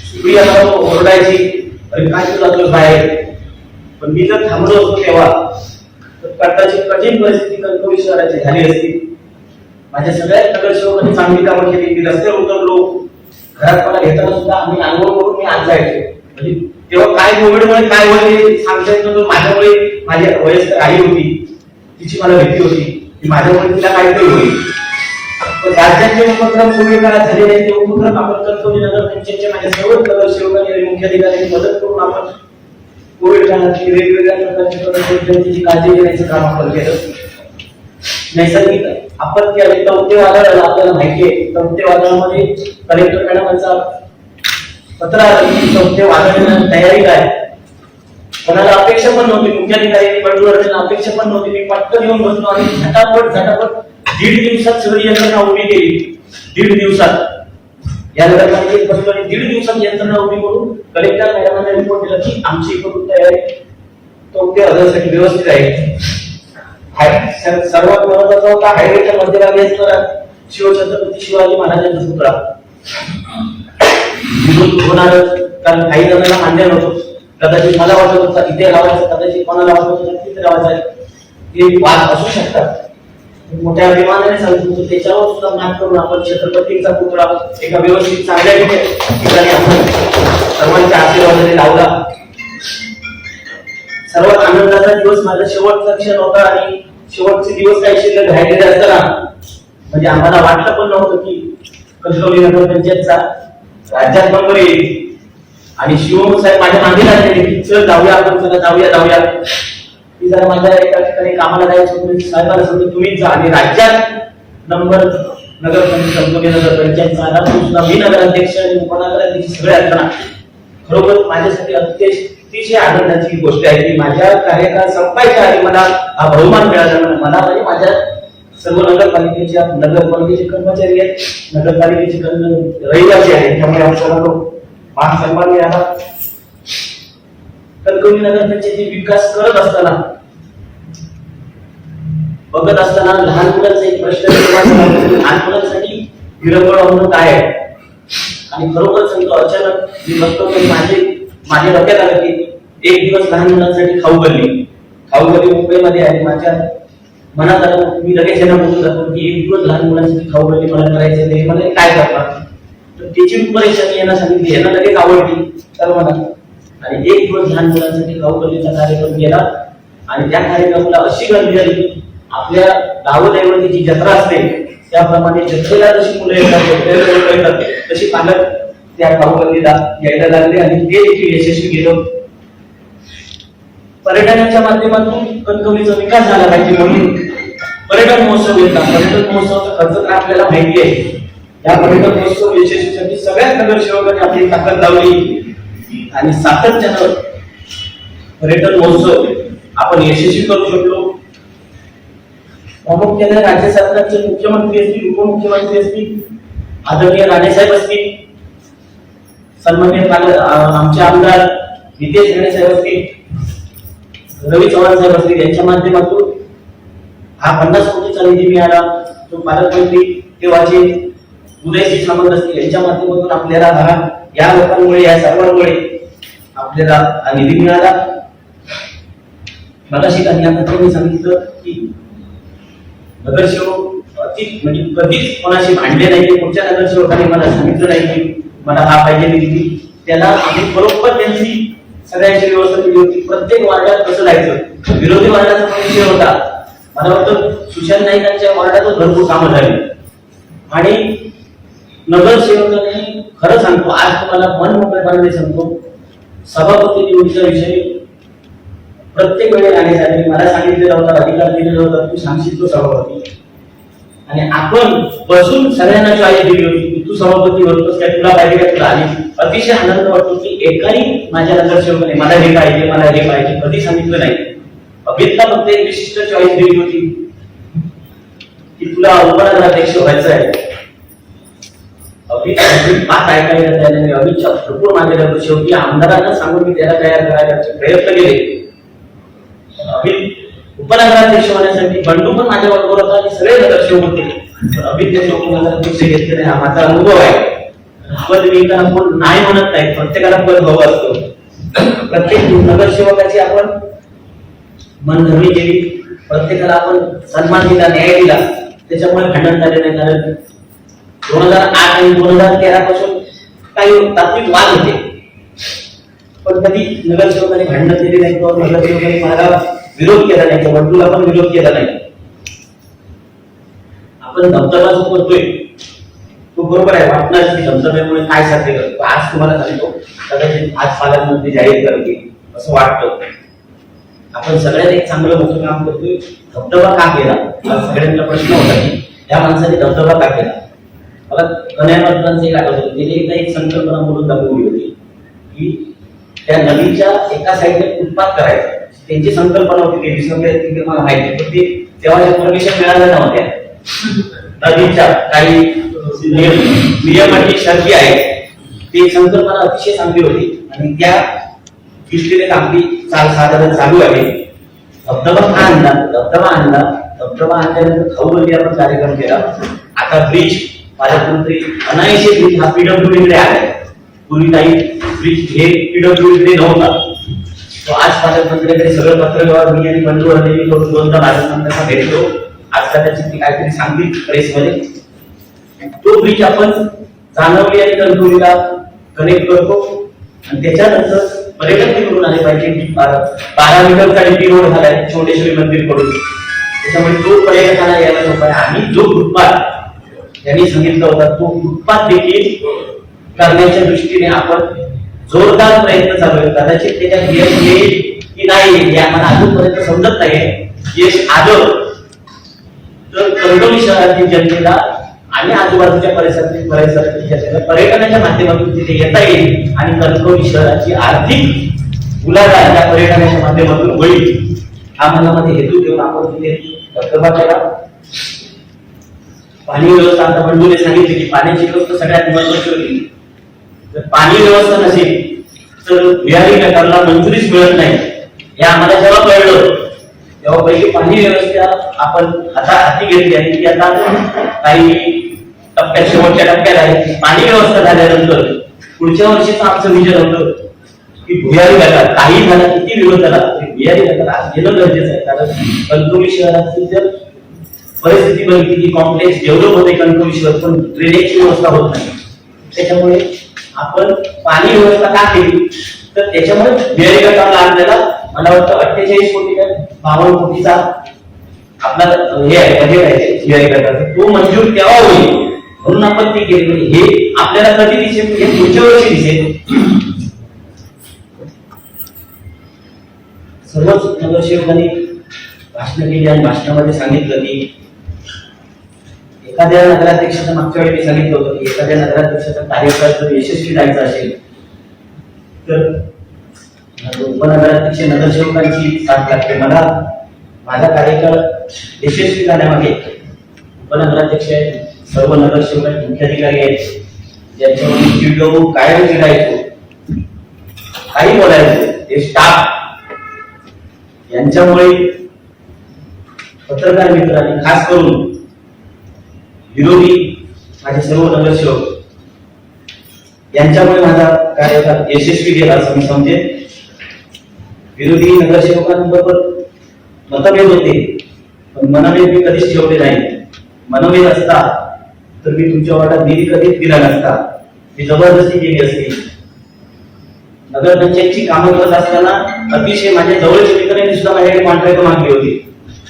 सुप्रिया ओरडायची, अरे काय तू जातोस बाहेर. पण मी जर थांबलो असतो तेव्हा तर कठीण परिस्थिती कणकवली शहराची झाली असती. माझ्या सगळ्याच नगरसेवकांनी चांगली कामं केली. मी रस्त्यावर उतरलो, घरात मला घेताना सुद्धा आम्ही अंघोळ करून मी आज जायचो. म्हणजे तेव्हा काय कोविडमुळे काय होईल सांगता येत नव्हतं. माझ्यामुळे माझी वयस्कर आई होती, तिची मला भीती होती की माझ्यामुळे तिला काहीतरी होईल. पण राज्याचे उपक्रम कोविड काळात झाले नाही. ते उपक्रम आपण कणकवली नगर पंचायतच्या माझ्या सर्व नगरसेवकांनी आणि मुख्याधिकाऱ्यांनी मदत करून आपण कोविड काळातली वेगवेगळ्या प्रकारची जनतेची काळजी घेण्याचं काम आपण केलं. नैसर्गिक आपत्ती आली, तौते वादळ आपल्याला माहिती आहे. तौते वादळामध्ये कलेक्टर मॅडमांचा पत्र आलं की तौते वादळ तयारी काय. कोणाला अपेक्षा पण नव्हती, मुख्याधिकारी बंडूवर्धन अपेक्षा पण नव्हती. मी पटकन येऊन बसलो आणि झटापट 1.5 दिवसात सगळी यंत्रणा उभी केली. 1.5 दिवसात या नगरपालिकेत बसलो आणि 1.5 दिवसात यंत्रणा उभी करून कलेक्टर मॅडमांना रिपोर्ट दिला की आमची इकडून तयारी तो ते हजरसाठी व्यवस्थित आहे. सर्वात महत्वाचा होता हायवेच्या मध्यभागी असणारा शिवछत्रपती शिवाजी महाराजांचा पुतळा होणार. कारण काही जणांना मान्य नव्हतं, कदाचित मला वाटत होता इथे लावायचं, कदाचित कोणाला वाटत होतं तिथे लावायचं. हे वाद असू शकतात. मोठ्या अभिमानाने सांगतो त्याच्यावर सुद्धा मात करून आपण छत्रपतींचा पुतळा एका व्यवस्थित चांगल्या ठिकाणी आपण सर्वांच्या आशीर्वादाने लावला. सर्वात आनंदाचा दिवस माझा शेवटचा क्षण होता आणि शेवटचे दिवस काही शिल्लक राहिलेले असताना म्हणजे आम्हाला वाटलं पण नव्हतं की कणकवली नगरपंचायतचा राज्यात नंबर येईल. आणि शिवम साहेब माझ्या मागे लागले की चल जाऊया आपण, चला जाऊया. ती जरा माझ्या एका ठिकाणी कामाला जायचं होतं, साहेबांना सांगितलं तुम्हीच जा. आणि राज्यात नंबर नगरपंचायतचा आला, सुद्धा मी नगराध्यक्ष आणि उपनगराध्यक्ष सगळे असताना खरोखर माझ्यासाठी अतिशय आनंदाची गोष्ट आहे की माझ्या कार्यकाळ संपायच्या आधी मला हा बहुमान मिळाला. मला म्हणजे माझ्या सर्व नगरपालिकेचे कर्मचारी आहेत, नगरपालिकेचे रहिवासी आहेत, त्यामुळे आमचा मान सन्मान मिळाला. कणकवली नगरपंचायतीचा विकास करत असताना बघत असताना लहान मुलांचा एक प्रश्न लहान मुलांसाठी विरंगुळा होणं काय आहे. आणि खरोखर सांगतो अचानक मी बघतो की माझ्या डोक्यात आलं की एक दिवस लहान मुलांसाठी खाऊ गल्ली मुंबईमध्ये आहे. माझ्या मनात आलं, मी लगेच यांना बोलून जातो की एक दिवस लहान मुलांसाठी खाऊ गल्ली मला करायचं नाही, मला काय करणार. तर त्याची रूपरेषा मी यांना सांगितली, यांना लगेच आवडली सर्वांना. आणि एक दिवस लहान मुलांसाठी खाऊ गल्लीचा कार्यक्रम केला आणि त्या कार्यक्रमाला अशी गर्दी झाली. आपल्या गावोदैवती जी जत्रा असते त्याप्रमाणे जत्रेला जशी मुलं येतात तशी पालक त्या खाऊ गल्लीला यायला लागले आणि ते देखील यशस्वी गेलो. पर्यटनाच्या माध्यमातून कणकवलीचा विकास झाला पाहिजे म्हणून पर्यटन महोत्सव घेतला. पर्यटन महोत्सवाचा खर्च तर आपल्याला माहिती आहे. या पर्यटन महोत्सव यशस्वीसाठी सगळ्या नगरसेवकांनी आपली ताकद लावली आणि सातत्यानं पर्यटन महोत्सव आपण यशस्वी करू शकलो. प्रामुख्याने राज्य सरकारचे मुख्यमंत्री असतील, उपमुख्यमंत्री असतील, आदरणीय राणेसाहेब असतील, सन्माननीय आमचे आमदार नितेश राणे साहेब असतील, रवी चव्हाण साहेब असतील, यांच्या माध्यमातून हा 50 कोटीचा निधी मिळाला. तो पालकमंत्री तेव्हाचे उदयसिंह सामंत असतील यांच्या माध्यमातून आपल्याला या लोकांमुळे या सर्वांमुळे आपल्याला हा निधी मिळाला. मगाशी काही मी सांगितलं की नगरसेवक म्हणजे कधीच कोणाशी भांडले नाही. पुढच्या नगरसेवकांनी मला सांगितलं नाही की मला हा पाहिजे निधी. त्याला आम्ही बरोबर त्यांची सगळ्यांची व्यवस्था केली होती. प्रत्येक वार्डात कसं जायचं, विरोधी वार्डाचा विषय होता. मला वाटतं सुशांत नाईकांच्या वार्डातच भरपूर कामं झाली. आणि नगरसेवकांनी खरं सांगतो, आज तुम्हाला मन मोकळेपणाने सांगतो, सभापती निवडीचा विषय प्रत्येक वेळेला आण्यासाठी मला सांगितलेला होता, अधिकार दिलेला होता, तू सांगशील तो सभापती. आणि आपण बसून सगळ्यांना चॉईस दिली होती की तू सभापती होतोस काय, तुला पाहिजे काय तुला. आणि अतिशय आनंद वाटतो की एकाही माझ्या नगरसेवकाने मला हे पाहिजे कधी सांगितलं नाही. अभितला फक्त एक विशिष्ट चॉईस दिली होती की तुला उपनगराध्यक्ष व्हायचं आहे. बात ऐकायला त्याने अमितच्या भरपूर मागेला. शेवटी आमदारांना सांगून मी त्याला तयार करायचे प्रयत्न केले. उपनगराध्यक्ष होण्यासाठी बंडू पण माझ्या बरोबर होता आणि सगळे नगरसेवक होते. अभित त्याचे उपनगराध्यक्ष घेतले नाही, हा माझा अनुभव आहे. पद मी कोण नाही म्हणत नाही, प्रत्येकाला पद हवं असतो. प्रत्येक नगरसेवकाची आपण मनधरणी केली, प्रत्येकाला आपण सन्मान दिला, न्याय दिला. त्याच्यामुळे भांडण झाले नाही. कारण 2008 आणि 2013 पासून काही तात्विक वाद होते, पण कधी नगरसेवकांनी भांडण केली नाही किंवा नगरसेवकांनी मला विरोध केला नाही किंवा बंडूला पण विरोध केला नाही. आपण धबधबा जो करतोय तो बरोबर आहे, वाटणार की धबधब्यामुळे काय साध्य करतो. आज तुम्हाला सांगतो, कदाचित आज पालकमंत्री जाहीर करतील असं वाटतं. आपण सगळ्यात एक चांगलं मोठं काम करतोय. धबधबा का केला सगळ्यांचा प्रश्न होता की या माणसाने धबधबा का केला. मला कन्यावर्धनांचं एक आठवत होतं, तिने एकदा एक संकल्पना बोलून दाखवली होती की त्या नदीच्या एका साईडने फुटपाथ करायचा. त्यांची संकल्पना होती, ते विसरले मला माहिती, पण ते तेव्हा परमिशन मिळाल्या नव्हत्या. नदीच्या काही नियम आणि शर्ती आहेत, ती संकल्पना अतिशय चांगली होती आणि त्या दृष्टीने चांगली साधारण चालू आहे. धबधबा आणल्यानंतर खाऊबंदी आपण कार्यक्रम केला. आता ब्रिज पालकमंत्री अनायसे ब्रिज हा पीडब्ल्यूडी कडे आलाय. पूर्वी काही ब्रिज हे पीडब्ल्यूडी कडे नव्हता. तो आज पालकमंत्र्यांकडे सगळं पत्रव्यवहार मी आणि बंधू आणि दोनदा पालकमंत्र्यांना भेटलो. आज त्याची काहीतरी सांगली प्रेसमध्ये. तो ब्रिज आपण जानवली आणि कणकवलीला कनेक्ट करतो आणि त्याच्यानंतर पर्यटक तिकडून आले पाहिजे. 12 मीटरचा डीपी रोड झालाय चौंडेश्वरी मंदिर कडून, त्याच्यामुळे तो पर्यटकांना यायला सोपा आहे. आणि जो फुटपाथ यांनी सांगितलं होता तो फुटपाथ देखील करण्याच्या दृष्टीने आपण जोरदार प्रयत्न चालू आहे. कदाचित त्याच्यात यश येईल की नाही हे आम्हाला अजूनपर्यंत समजत नाही. यश आलं तर कणकवली शहरातील जनतेला आणि आजूबाजूच्या परिसरातील जनतेला पर्यटनाच्या माध्यमातून तिथे येता येईल आणि कणकवली शहराची आर्थिक उलाढाल या पर्यटनाच्या माध्यमातून होईल. हा मनामध्ये हेतू ठेवून आपण तिथे धबधबा केला. पाणी व्यवस्था, आता बंधूने सांगितले की पाण्याची व्यवस्था सगळ्यात महत्वाची होती. जर पाणी व्यवस्था नसेल तर बिहारी गटारला मंजुरीच मिळत नाही. हे आम्हाला जेव्हा कळलं तेव्हा पहिली पाणी व्यवस्था आपण हाती घेतली आणि ती आता काही टप्प्यात शेवटच्या टप्प्यात आहे. पाणी व्यवस्था झाल्यानंतर पुढच्या वर्षीचं आमचं विजन होतं की भुयारी गटार काही झाला, किती विरोध झाला, भुयारी गटार आज घेणं गरजेचं आहे. कारण कणकवली शहराची जर परिस्थिती बघितली की कॉम्प्लेक्स डेव्हलप होते कणकवली शहर, पण ड्रेनेजची व्यवस्था होत नाही. त्याच्यामुळे आपण पाणी व्यवस्था का केली तर त्याच्यामुळे भुयारी गटारला आपल्याला मला वाटतं 48 कोटी का 52 कोटीचा आपला हे आहे बजेट आहे भुयारी गटारचा. तो मंजूर तेव्हा होईल म्हणून आपण ते केले. हे आपल्याला कधी दिसेल, हे पुढच्या वर्षी दिसेल. सर्वच नगरसेवकांनी भाषण केली आणि भाषणामध्ये सांगितलं की एखाद्या नगराध्यक्षाचं मागच्या वेळी मी सांगितलं होतं की एखाद्या नगराध्यक्षाचा कार्यकाळ जर यशस्वी जायचा असेल तर उपनगराध्यक्ष नगरसेवकांची साथ लागते. मला माझा कार्यकाळ यशस्वी जाण्यामागे उपनगराध्यक्ष आहेत, सर्व नगरसेवक आहेत, मुख्याधिकारी आहेत, ज्यांच्यावर चिडलो कायम चिडायचो, काही बोलायचो, हे स्टाफ यांच्यामुळे पत्रकार मित्रांनी खास करून विरोधी माझे सर्व नगरसेवक यांच्यामुळे माझा कार्यकाळ यशस्वी गेला असं मी समजेन. विरोधी नगरसेवकांबरोबर मतभेद होते पण मनभेद मी कधीच ठेवले नाही. मनभेद असता तर मी तुमच्या वाट्यात निधी कधीच दिला नसता, मी जबरदस्ती केली असती. नगरपंचायतची कामं करत असताना अतिशय माझ्या जवळच्या मित्रांनी सुद्धा माझ्याकडे कॉन्ट्रॅक्ट मागली होती.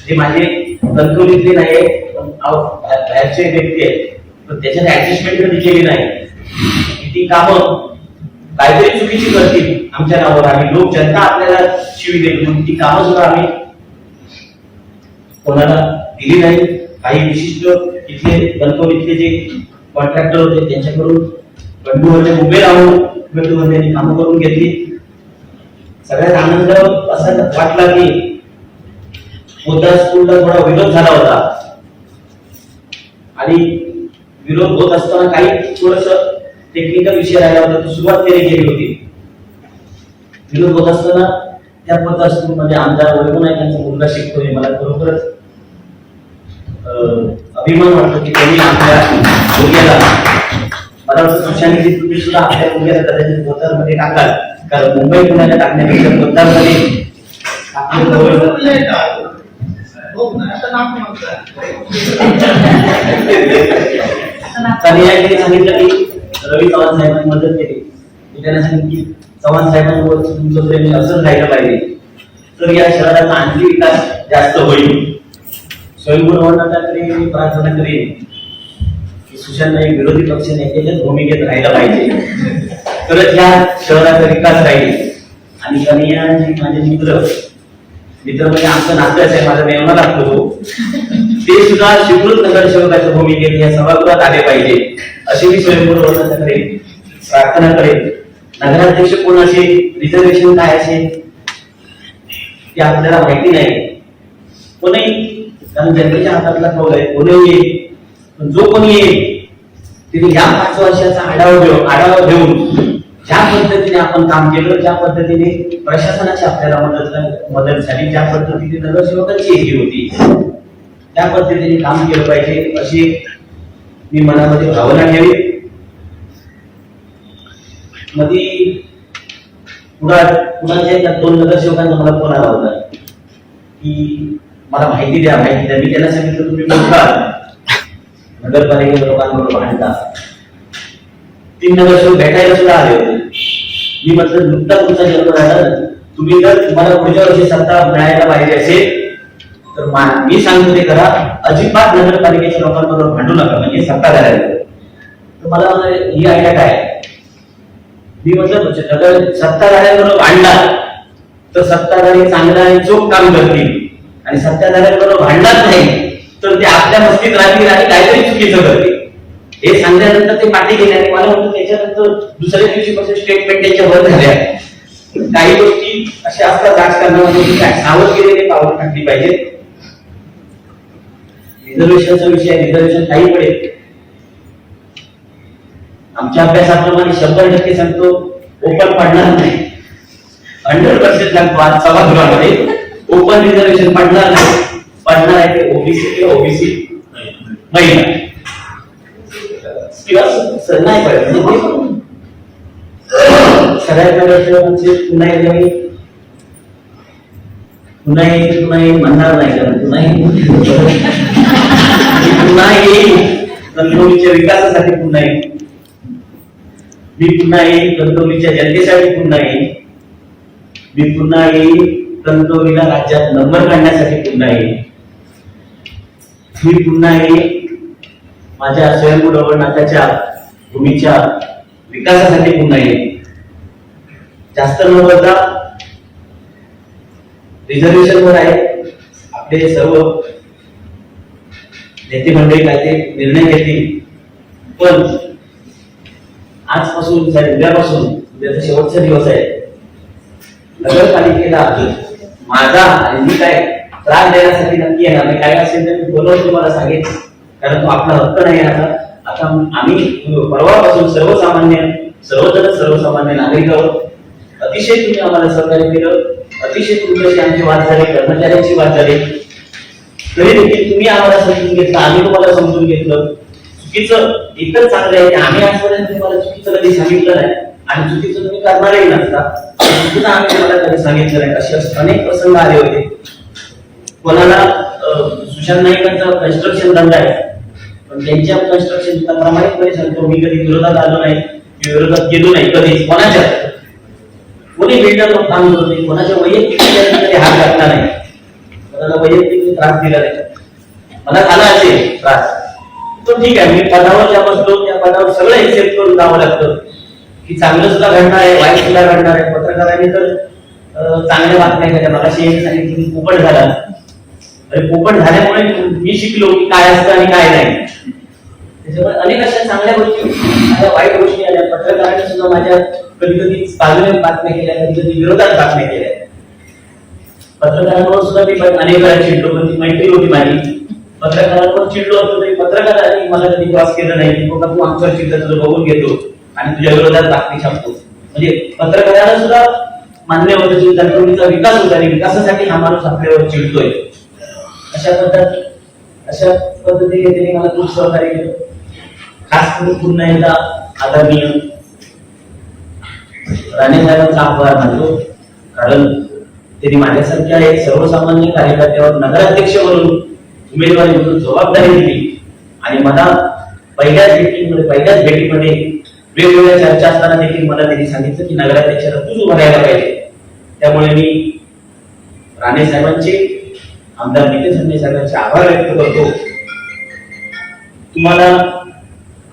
ते माझे कणकवलीतले नाही बाहेरचे व्यक्ती आहेत, पण त्याच्यात ऍडजस्टमेंट कधी केली नाही. ती कामं काहीतरी चुकीची करतील आमच्या नावावर आणि लोक जनता आपल्याला शिवी देईल म्हणून ती कामं सुद्धा आम्ही कोणाला दिली नाही. काही विशिष्ट इथले कणकवलीतले जे कॉन्ट्रॅक्टर होते त्यांच्याकडून बंधूमध्ये उभे राहून त्यांनी कामं करून घेतली. सगळ्यात आनंद असा वाटला की मोठ्या स्कूलला थोडा विरोध झाला होता आणि विरोध होत असताना काही थोडस टेक्निकल विषय राहिला होता, तो सुरुवात त्यांनी केली होती. विरोध होत असताना त्या मोठ्या स्कूलमध्ये आमदार वैभव नाईक यांचा मुलगा शिकतोय. मला खरोखरच अभिमान वाटतो की त्यांनी आपल्या मुलग्याला, मला वाटतं सुशांतजी तुम्ही सुद्धा आपल्या मुलग्याला कदाचित पोतारमध्ये टाकाल, कारण मुंबई पुण्याला टाकण्यापेक्षा पोतारमध्ये सांगितलं की रवी चव्हाण साहेबांनी मदत केली. मी त्यांना सांगितलं की चव्हाण साहेबांवर तुमचं प्रेम असंच राहिलं पाहिजे तर या शहराचा आणखी विकास जास्त होईल. स्वयंपूर्णताकडे मी प्रार्थना करेन की सुशांत नाईक विरोधी पक्ष नेत्याच्याच भूमिकेत राहिला पाहिजे, तरच या शहराचा विकास राहील. आणि कन्हैयाजी माझे मित्र म्हणजे आमचं नातं आहे, माझा मेहमान लागतो, ते सुद्धा शिवृत नगरसेवकाच्या भूमिकेत या सभागृहात आले पाहिजे अशी मी स्वयंपूर्णताकडे प्रार्थना करेन. नगराध्यक्ष कोण असेल, रिझर्वेशन काय असेल ते आपल्याला माहिती नाही. कोणीही, कारण जनतेच्या हातातला कौल आहे, कोणीही येईल. पण जो कोणी येईल तिने या 5 वर्षाचा आढावा घेऊन ज्या पद्धतीने आपण काम केलं, ज्या पद्धतीने प्रशासनाची आपल्याला मदत झाली, ज्या पद्धतीने नगरसेवकांची एकी होती, त्या पद्धतीने काम केलं पाहिजे अशी मी मनामध्ये भावना ठेवी. मध्ये पुण्याच्या 2 नगरसेवकांचा मला फोन आला होता की मला माहिती द्या. मी त्यांना सांगितलं तुम्ही बोलता नगरपालिकेच्या लोकांबरोबर भांडता. 3 नगरसेवक भेटायला सुद्धा आले होते. मी म्हटलं नुकता तुमचा जन्म झाला, तुम्ही जर तुम्हाला पुढच्या वर्षी सत्ता मिळायला पाहिजे असेल तर मी सांगतो ते करा. अजिबात नगरपालिकेच्या लोकांबरोबर भांडू नका, म्हणजे सत्ता करायला. तर मला ही आयडिया काय, मी म्हटलं सत्ताधाऱ्यांबरोबर भांडणार तर सत्ताधारी चांगला आणि चोख काम करतील, आणि सत्ताधाऱ्यांबरोबर भांडणार नाही तर ते आपल्या मस्तीत राहतील आणि काहीतरी चुकीचं करतील. हे सांगल्यानंतर ते पाठी गेले आणि मला म्हणतो त्याच्यानंतर दुसऱ्या दिवशीपासून स्टेटमेंट त्यांच्या वर झाल्या. काही गोष्टी अशा असतात राजकारणामध्ये काय सावधगिरीने पावलं टाकली पाहिजे. रिझर्वेशनचा विषय, रिझर्वेशन काही पडेल. आमच्या अभ्यासाप्रमाणे 100% सांगतो ओपन पडणार नाही. 100% सांगतो आज सभागृहामध्ये ओपन रिझर्वेशन पडणार नाही. पडणार आहे ते ओबीसी किंवा ओबीसी महिला किंवा नाही पडत. सगळ्यात म्हणजे पुन्हा म्हणणार नाही, कारण पुन्हा येईल कणकवलीच्या विकासासाठी, पुन्हा येईल मी, पुन्हा येईल कणकवलीच्या जनतेसाठी, पुन्हा येईल मी, पुन्हा येईल कणकवलीला राज्यात नंबर काढण्यासाठी, पुन्हा येईल मी, पुन्हा येईल माझ्या स्वयंभू रवळनाथाच्या भूमीच्या विकासासाठी, पुन्हा येईल. जास्त न बोलता रिझर्वेशन वर आहे आपले सर्व नेते मंडळी काय ते निर्णय घेतील. पण आजपासून उद्यापासून, उद्याचा शेवटचा दिवस आहे, नगरपालिकेला माझा आणि मी काय त्रास देण्यासाठी नक्की येणार नाही. काय असेल तर मी बोलवून तुम्हाला सांगेन, कारण तो आपला हक्क नाही. आता आम्ही परवापासून सर्वसामान्य नागरिकांवर अतिशय तुम्ही आम्हाला सहकार्य केलं, अतिशय तुमच्याशी आमची वाद झाली, कर्मचाऱ्यांची वाद झाली, तरी देखील तुम्ही आम्हाला समजून घेतलं, आम्ही तुम्हाला समजून घेतलं. चुकीचं एकच चांगलं आहे की आम्ही आजपर्यंत तुम्हाला चुकीचं कधी सांगितलं नाही आणि चुकीचं तुम्ही करणारही नसता, चुकीचं आम्ही तुम्हाला कधी सांगितलं नाही. असे अनेक प्रसंग आले होते. कोणाला सुशांत नाईकांचा कन्स्ट्रक्शन धंदा आहे, पण त्यांच्या कन्स्ट्रक्शन प्रामाणिकपणे सांगतो मी कधी विरोधात आलो नाही, विरोधात गेलो नाही कधीच. कोणाच्या कोणी बिल्डर काम करत नाही, कोणाच्या वैयक्तिक हात घातला नाही, कोणाला वैयक्तिक त्रास दिला नाही. मला झाला असेल त्रास तो ठीक आहे, मी पदावर ज्या बसलो त्या पदावर सगळं एक्सेप्ट करून जावं लागतं की चांगलं सुद्धा घडणार आहे, वाईट सुद्धा घडणार आहे. पत्रकारांनी तर चांगल्या बातम्या केल्या. मला सांगितलं की पोपट झाला, अरे पोपट झाल्यामुळे मी शिकलो की काय असतं आणि काय नाही. त्याच्यामुळे अनेक अशा चांगल्या गोष्टी, अशा वाईट गोष्टी आल्या. पत्रकारांनी सुद्धा माझ्या कधी कधी बाजूने बातम्या केल्या, कधी कधी विरोधात बातम्या केल्या. पत्रकारांवर सुद्धा मी अनेक वेळा चिडलो, पण ती मैत्री होती माझी. पत्रकारांवर चिडलो होतो तरी पत्रकारांनी मला कधी क्रॉस केलं नाही की बाबा तू आमच्यावर चिडलं, तुझं बघून घेतो आणि तुझ्या विरोधात बातमी छापतो. म्हणजे पत्रकारांना सुद्धा मान्य होतं की कणकवलीचा विकास होता आणि विकासासाठी हा माणूस आपल्यावर चिडतोय. अशा पद्धतीने त्यांनी मला खूप सहकार्य केलं. खास करून पुन्हा एकदा आदरणीय राणे साहेबांचा आभार मानतो, कारण त्यांनी माझ्यासारख्या एक सर्वसामान्य कार्यकर्त्यावर नगराध्यक्ष म्हणून उमेदवारी म्हणून जबाबदारी दिली आणि मला पहिल्याच भेटीमध्ये वेगवेगळ्या चर्चा असताना देखील मला त्यांनी सांगितलं की नगराध्यक्षाला तूच उभं राहायला पाहिजे. त्यामुळे मी राणे साहेबांचे, आमदार नितेश राणे साहेबांचे आभार व्यक्त करतो. तुम्हाला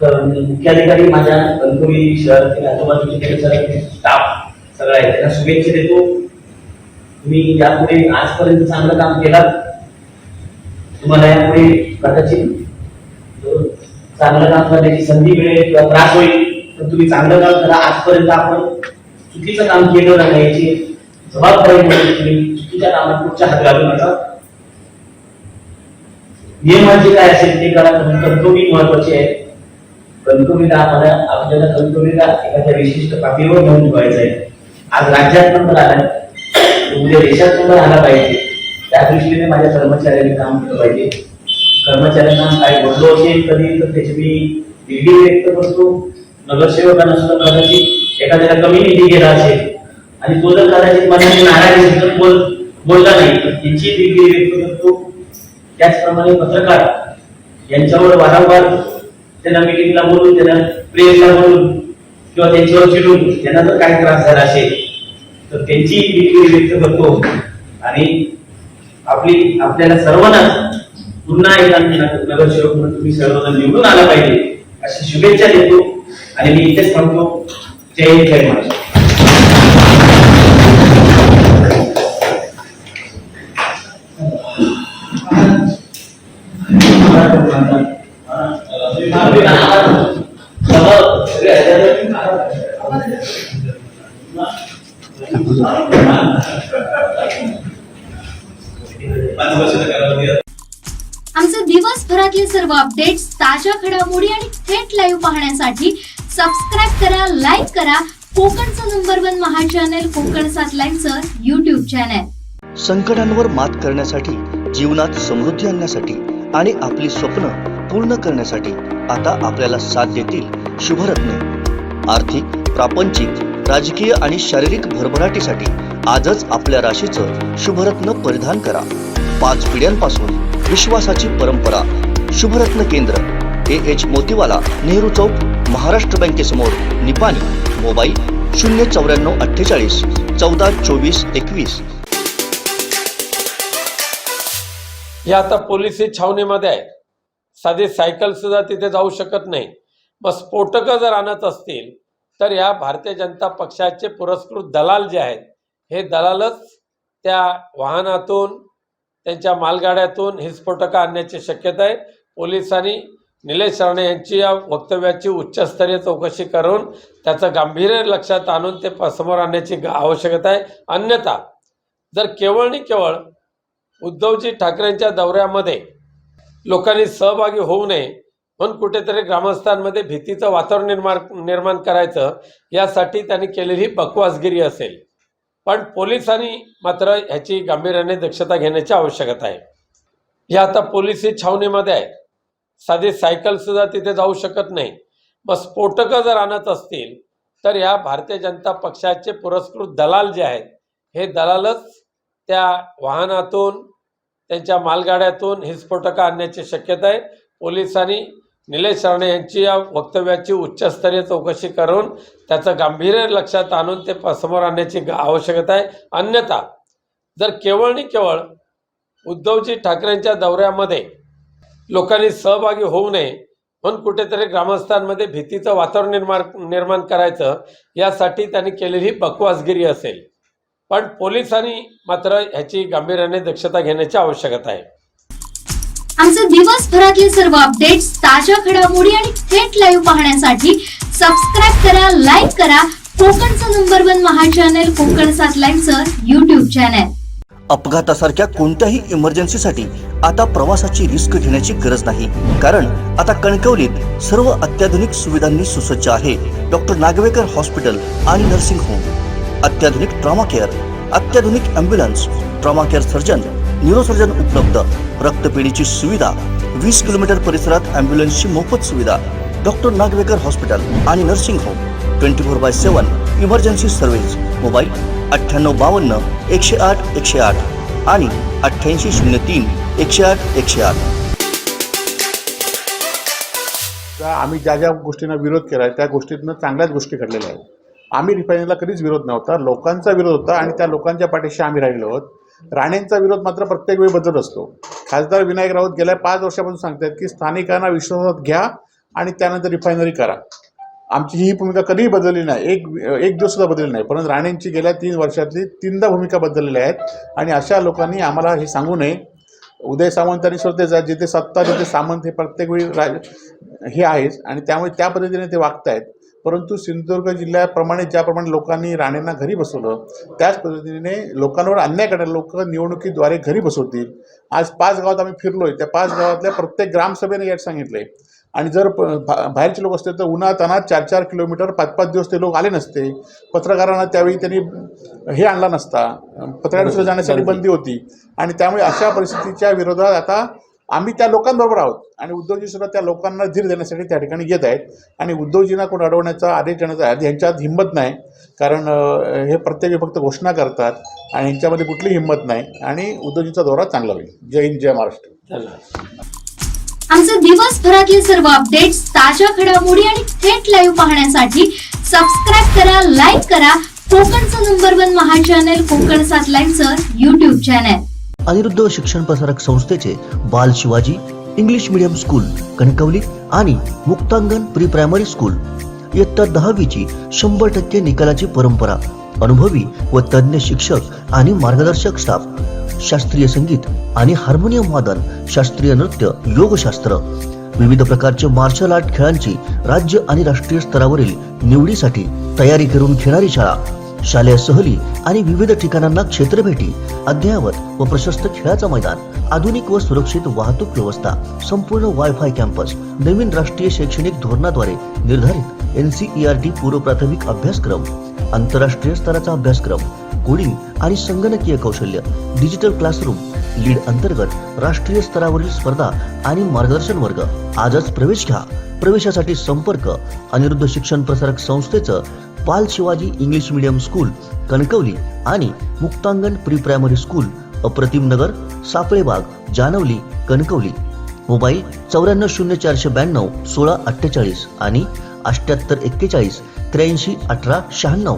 मुख्याधिकारी माझ्या कणकवली शहरातील आजूबाजूचे स्टाफ सगळा आहे त्यांना शुभेच्छा देतो. तुम्ही यापुढे आजपर्यंत चांगलं काम केलं, तुम्हाला यापुढे कदाचित चांगलं काम करण्याची संधी मिळेल किंवा त्रास होईल, पण तुम्ही चांगलं काम करा. आजपर्यंत आपण चुकीचं काम केलं नाही याची जबाबदारी म्हणून तुम्ही चुकीच्या कामात पुढच्या हात घालू नका. नियमाचे काय असेल ते करा. कंट्रोलिंग महत्वाचे आहे. कंट्रोलिंगला आपल्याला कंट्रोलिंगला एखाद्या विशिष्ट पातळीवर घेऊन ठेवायचं आहे. आज राज्यात नंबर आला, उद्या देशात नंबर आला पाहिजे. त्या दृष्टीने माझ्या कर्मचाऱ्यांनी काम केलं पाहिजे. कर्मचाऱ्यांना काय बोललो असेल कधी तर त्याची मी दिलगिरी व्यक्त करतो. नगरसेवकांना सुद्धा कदाचित एखाद्याला कमी निधी गेला असेल आणि तो जर कदाचित मनाने नाराज असेल तर बोलला नाही तर त्याची दिलगिरी व्यक्त करतो. त्याचप्रमाणे पत्रकार यांच्यावर वारंवार त्यांना मिटिंगला बोलून, त्यांना प्रेसला बोलून किंवा त्यांच्यावर चिडून त्यांना जर काही त्रास झाला असेल तर त्यांची दिलगिरी व्यक्त करतो. आणि आपल्याला सर्वांना पुन्हा एकदा नगरसेवक म्हणून तुम्ही सर्वजण निवडून आला पाहिजे अशी शुभेच्छा देतो आणि मी इथेच थांबतो. जय हिंद, जय महाराष्ट्र. आमचे दिवसभरातले सर्व अपडेट्स, ताज्या घडामोडी आणि थेट लाईव्ह पाहण्यासाठी सबस्क्राईब करा, लाईक करा कोकणचं नंबर 1 महा चॅनल कोकण 7 लाईनचं YouTube चॅनल. संकटांवर मात करण्यासाठी, जीवनात समृद्धी आणण्यासाठी आणि आपली स्वप्न पूर्ण करण्यासाठी आता आपल्याला साथ देतील शुभरत्न. आर्थिक, प्रापंचिक, राजकीय आणि शारीरिक भरभराटीसाठी आजच आपल्या राशीचं शुभरत्न परिधान करा. 5 पिढ्यांपासून विश्वासाची परंपरा. शुभरत्न केंद्र, AH मोतीवाला, नेहरू चौक, महाराष्ट्र बँकेसमोर, निपाणी. मोबाईल 09448 14 24 21. हे आता पोलिसी छावणीमध्ये आहे. साधी सायकल सुद्धा तिथे जाऊ शकत नाही. मग स्फोटकं जर आणत असतील तर या भारतीय जनता पक्षाचे पुरस्कृत दलाल जे आहेत हे दलालच त्या वाहनातून, त्यांच्या मालगाड्यातून ही स्फोटकं आणण्याची शक्यता आहे. पोलिसांनी निलेश राणे यांची या वक्तव्याची उच्चस्तरीय चौकशी करून त्याचं गांभीर्य लक्षात आणून ते समोर आणण्याची आवश्यकता आहे. अन्यथा जर केवळ आणि केवळ उद्धवजी ठाकरेंच्या दौऱ्यामध्ये लोकांनी सहभागी होऊ नये म्हणून कुठेतरी ग्रामस्थांमध्ये भीतीचं वातावरण निर्माण करायचं यासाठी त्यांनी केलेली बकवासगिरी असेल. पण पोलिसांनी मात्र ह्याची गांभीर्याने दक्षता घेण्याची आवश्यकता आहे. हे आता पोलिसी छावणीमध्ये आहे. साधी सायकल सुद्धा तिथे जाऊ शकत नाही. मग स्फोटकं जर आणत असतील तर या भारतीय जनता पक्षाचे पुरस्कृत दलाल जे आहेत हे दलालच त्या वाहनातून, त्यांच्या मालगाड्यातून ही स्फोटकं आणण्याची शक्यता आहे. पोलिसांनी निलेश राणे यांची या वक्तव्याची उच्चस्तरीय चौकशी करून त्याचं गांभीर्य लक्षात आणून ते समोर आणण्याची आवश्यकता आहे. अन्यथा जर केवळ आणि केवळ उद्धवजी ठाकरेंच्या दौऱ्यामध्ये लोकांनी सहभागी होऊ नये म्हणून कुठेतरी ग्रामस्थांमध्ये भीतीचं वातावरण निर्माण करायचं यासाठी त्यांनी केलेली बकवासगिरी असेल. पण पोलिसांनी मात्र ह्याची गांभीर्याने दक्षता घेण्याची आवश्यकता आहे. आमचे दिवसभरातले सर्व अपडेट्स, ताज्या घडामोडी आणि थेट लाईव्ह पाहण्यासाठी सबस्क्राईब करा, लाईक करा कोकणचं नंबर 1 महा चॅनल कोकण 7 लाईनचं YouTube चॅनल. अपघातासारख्या कोणत्याही इमर्जन्सीसाठी आता प्रवासाची रिस्क घेण्याची गरज नाही. कारण आता कणकवलीत सर्व अत्याधुनिक सुविधांनी सुसज्ज आहे डॉक्टर नागवेकर हॉस्पिटल आणि नर्सिंग होम. अत्याधुनिक ट्रॉमा केअर, अत्याधुनिक ambulance, trauma care surgeon, neurosurgeon उपलब्ध, रक्तपेढीची सुविधा, 20 किलोमीटर परिसरात ॲम्ब्युलन्सची मोफत सुविधा. डॉक्टर नागवेकर हॉस्पिटल आणि nursing home 24/7 emergency service. Mobile 9852 108 108 आणि 8803 108 108. आम्ही ज्या ज्या गोष्टींना विरोध केला आहे त्या गोष्टीतनं चांगल्याच गोष्टी घडलेल्या आहेत. आम्ही रिफायनरीला कधीच विरोध नव्हता, लोकांचा विरोध होता आणि त्या लोकांच्या पाठीशी आम्ही राहिलो आहोत. राणेंचा विरोध मात्र प्रत्येक वेळी बदलत असतो. खासदार विनायक राऊत गेल्या 5 वर्षापासून सांगतात की स्थानिकांना विश्वासात घ्या आणि त्यानंतर रिफायनरी करा. आमची ही भूमिका कधीही बदलली नाही, एक दिवस सुद्धा बदलली नाही. परंतु राणेंची गेल्या 3 वर्षातली 3दा भूमिका बदललेल्या आहेत आणि अशा लोकांनी आम्हाला हे सांगू नये. उदय सामंतांनी स्वतः जिथे सत्ता तिथे सामंत हे प्रत्येक वेळी हे आहेच आणि त्यामुळे त्या पद्धतीने ते वागतायत. परंतु सिंधुदुर्ग जिल्ह्याप्रमाणे ज्याप्रमाणे लोकांनी राणेंना घरी बसवलं त्याच पद्धतीने लोकांवर अन्याय करणारे लोक निवडणुकीद्वारे घरी बसवतील. आज 5 गावात आम्ही फिरलोय, त्या 5 गावातल्या प्रत्येक ग्रामसभेने यात सांगितलंय. आणि जर बाहेरचे लोक असते तर उन्हातानात 4-4 किलोमीटर 5-5 दिवस ते लोक आले नसते. पत्रकारांना त्यावेळी त्यांनी हे आणला नसता, पत्रकारांसुद्धा जाण्यासाठी बंदी होती. आणि त्यामुळे अशा परिस्थितीच्या विरोधात आता आम्ही त्या लोकांबरोबर आहोत आणि उद्धवजी सुद्धा त्या लोकांना धीर देण्यासाठी त्या ठिकाणी येत आहेत. आणि उद्धवजींना कोण अडवण्याचा आदेश देण्याचा ह्यांच्यात हिंमत नाही, कारण हे प्रत्येकी फक्त घोषणा करतात आणि ह्यांच्यामध्ये कुठली हिंमत नाही. आणि उद्धवजींचा दौरा चांगला होईल. जय हिंद, जय महाराष्ट्र. आमचे दिवसभरातले सर्व अपडेट्स, ताज्या घडामोडी आणि थेट लाईव्ह पाहण्यासाठी सबस्क्राईब करा, लाईक करा कोकणचं नंबर 1 महा चॅनल कोकण 7 लाईव्हचं YouTube चॅनल. अनिरुद्ध शिक्षण प्रसारक संस्थेचे बाल Shivaji English medium school Kankavli आणि मुक्तांगण प्री प्रायमरी स्कूल इयत्ता 10वीची 100% निकालाची परंपरा. अनुभवी व तज्ञ शिक्षक आणि मार्गदर्शक स्टाफ, शास्त्रीय संगीत आणि हार्मोनियम वादन, शास्त्रीय नृत्य, योगशास्त्र, विविध प्रकारचे मार्शल आर्ट खेळांची राज्य आणि राष्ट्रीय स्तरावरील निवडीसाठी तयारी करून घेणारी शाळा. शालेय सहली आणि विविध ठिकाणांना क्षेत्रभेटी, अद्ययावत व प्रशस्त खेळाचं मैदान, आधुनिक व सुरक्षित वाहतूक व्यवस्था, संपूर्ण वायफाय कॅम्पस, नवीन राष्ट्रीय शैक्षणिक धोरणाद्वारे निर्धारित NCERT पूर्व प्राथमिक अभ्यासक्रम, आंतरराष्ट्रीय स्तराचा अभ्यासक्रम, कोडिंग आणि संगणकीय कौशल्य, डिजिटल क्लासरूम, लीड अंतर्गत राष्ट्रीय स्तरावरील स्पर्धा आणि मार्गदर्शन वर्ग. आजच प्रवेश घ्या. प्रवेशासाठी संपर्क अनिरुद्ध शिक्षण प्रसारक संस्थेचं बाल Shivaji English medium school Kankavli आणि मुक्तांगण प्री प्रायमरी स्कूल, अप्रतिम नगर, सापळेबाग, जानवली, कणकवली. मोबाईल 940492 1648 आणि 7841 83 18 96.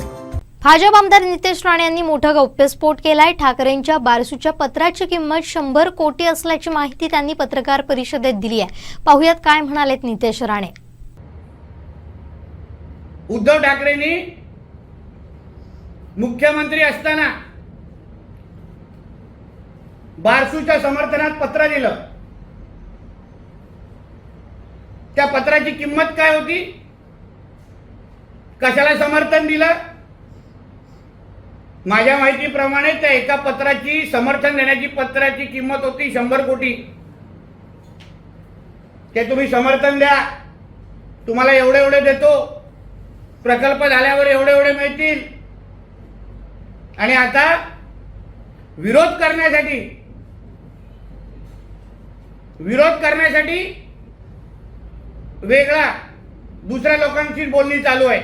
भाजप आमदार नितेश राणे यांनी मोठा गौप्यस्फोट केलाय. ठाकरेंच्या बारसूच्या पत्राची किंमत 100 कोटी असल्याची माहिती त्यांनी पत्रकार परिषदेत दिली आहे. पाहुयात काय म्हणालेत नितेश राणे. उद्धव ठाकरेंनी मुख्यमंत्री असताना बारसूच्या समर्थनात पत्र दिलं. त्या पत्राची किंमत काय होती, कशाला समर्थन दिलं? माझ्या माहितीप्रमाणे त्या एका पत्राची समर्थन देण्याची पत्राची किंमत होती 100 कोटी. ते तुम्ही समर्थन द्या, तुम्हाला एवढे एवढे देतो, प्रकल्प झाल्यावर एवढे एवढे मिळतील. आणि आता विरोध करण्यासाठी वेगळा दुसऱ्या लोकांची बोलणी चालू आहे.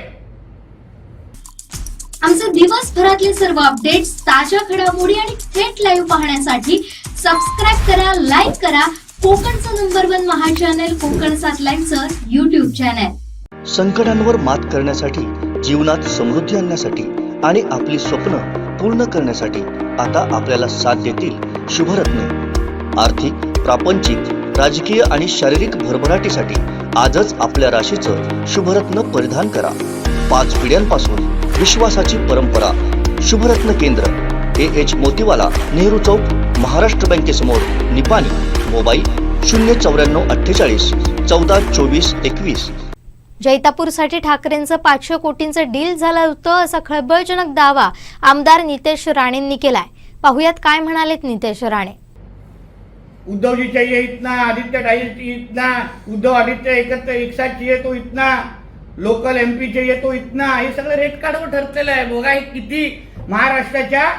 आमचे दिवसभरातले सर्व अपडेट्स, ताज्या घडामोडी आणि थेट लाईव्ह पाहण्यासाठी सबस्क्राईब करा, लाईक करा कोकणचं नंबर 1 महा चॅनल कोकण 7 लाईव्हचं YouTube चॅनल. संकटांवर मात करण्यासाठी, जीवनात समृद्धी आणण्यासाठी आणि आपली स्वप्न पूर्ण करण्यासाठी आता आपल्याला साथ देतील शुभरत्न. आर्थिक, प्रापंचिक, राजकीय आणि शारीरिक भरभराटीसाठी आजच आपल्या राशीचं शुभरत्न परिधान करा. 5 पिढ्यांपासून विश्वासाची परंपरा. शुभरत्न केंद्र, AH मोतीवाला, नेहरू चौक, महाराष्ट्र बँकेसमोर, निपाणी. मोबाईल 09448 14 24 21. जैतापूरसाठी ठाकरेंचं 500 कोटींचं डील झालं होतं असा खळबळजनक दावा आमदार नितेश राणेंनी केलाय. पाहुयात काय म्हणालेत नितेश राणे. उद्धवजी चाहिए इतना, आदित्य चाहिए इतना, उद्धव आदित्य एकत्र एक साथ चाहिए तो इतना, लोकल MP चाहिए तो इतना, हे सगळं रेट कार्डवर ठरलेलं आहे. बघा हे किती महाराष्ट्राच्या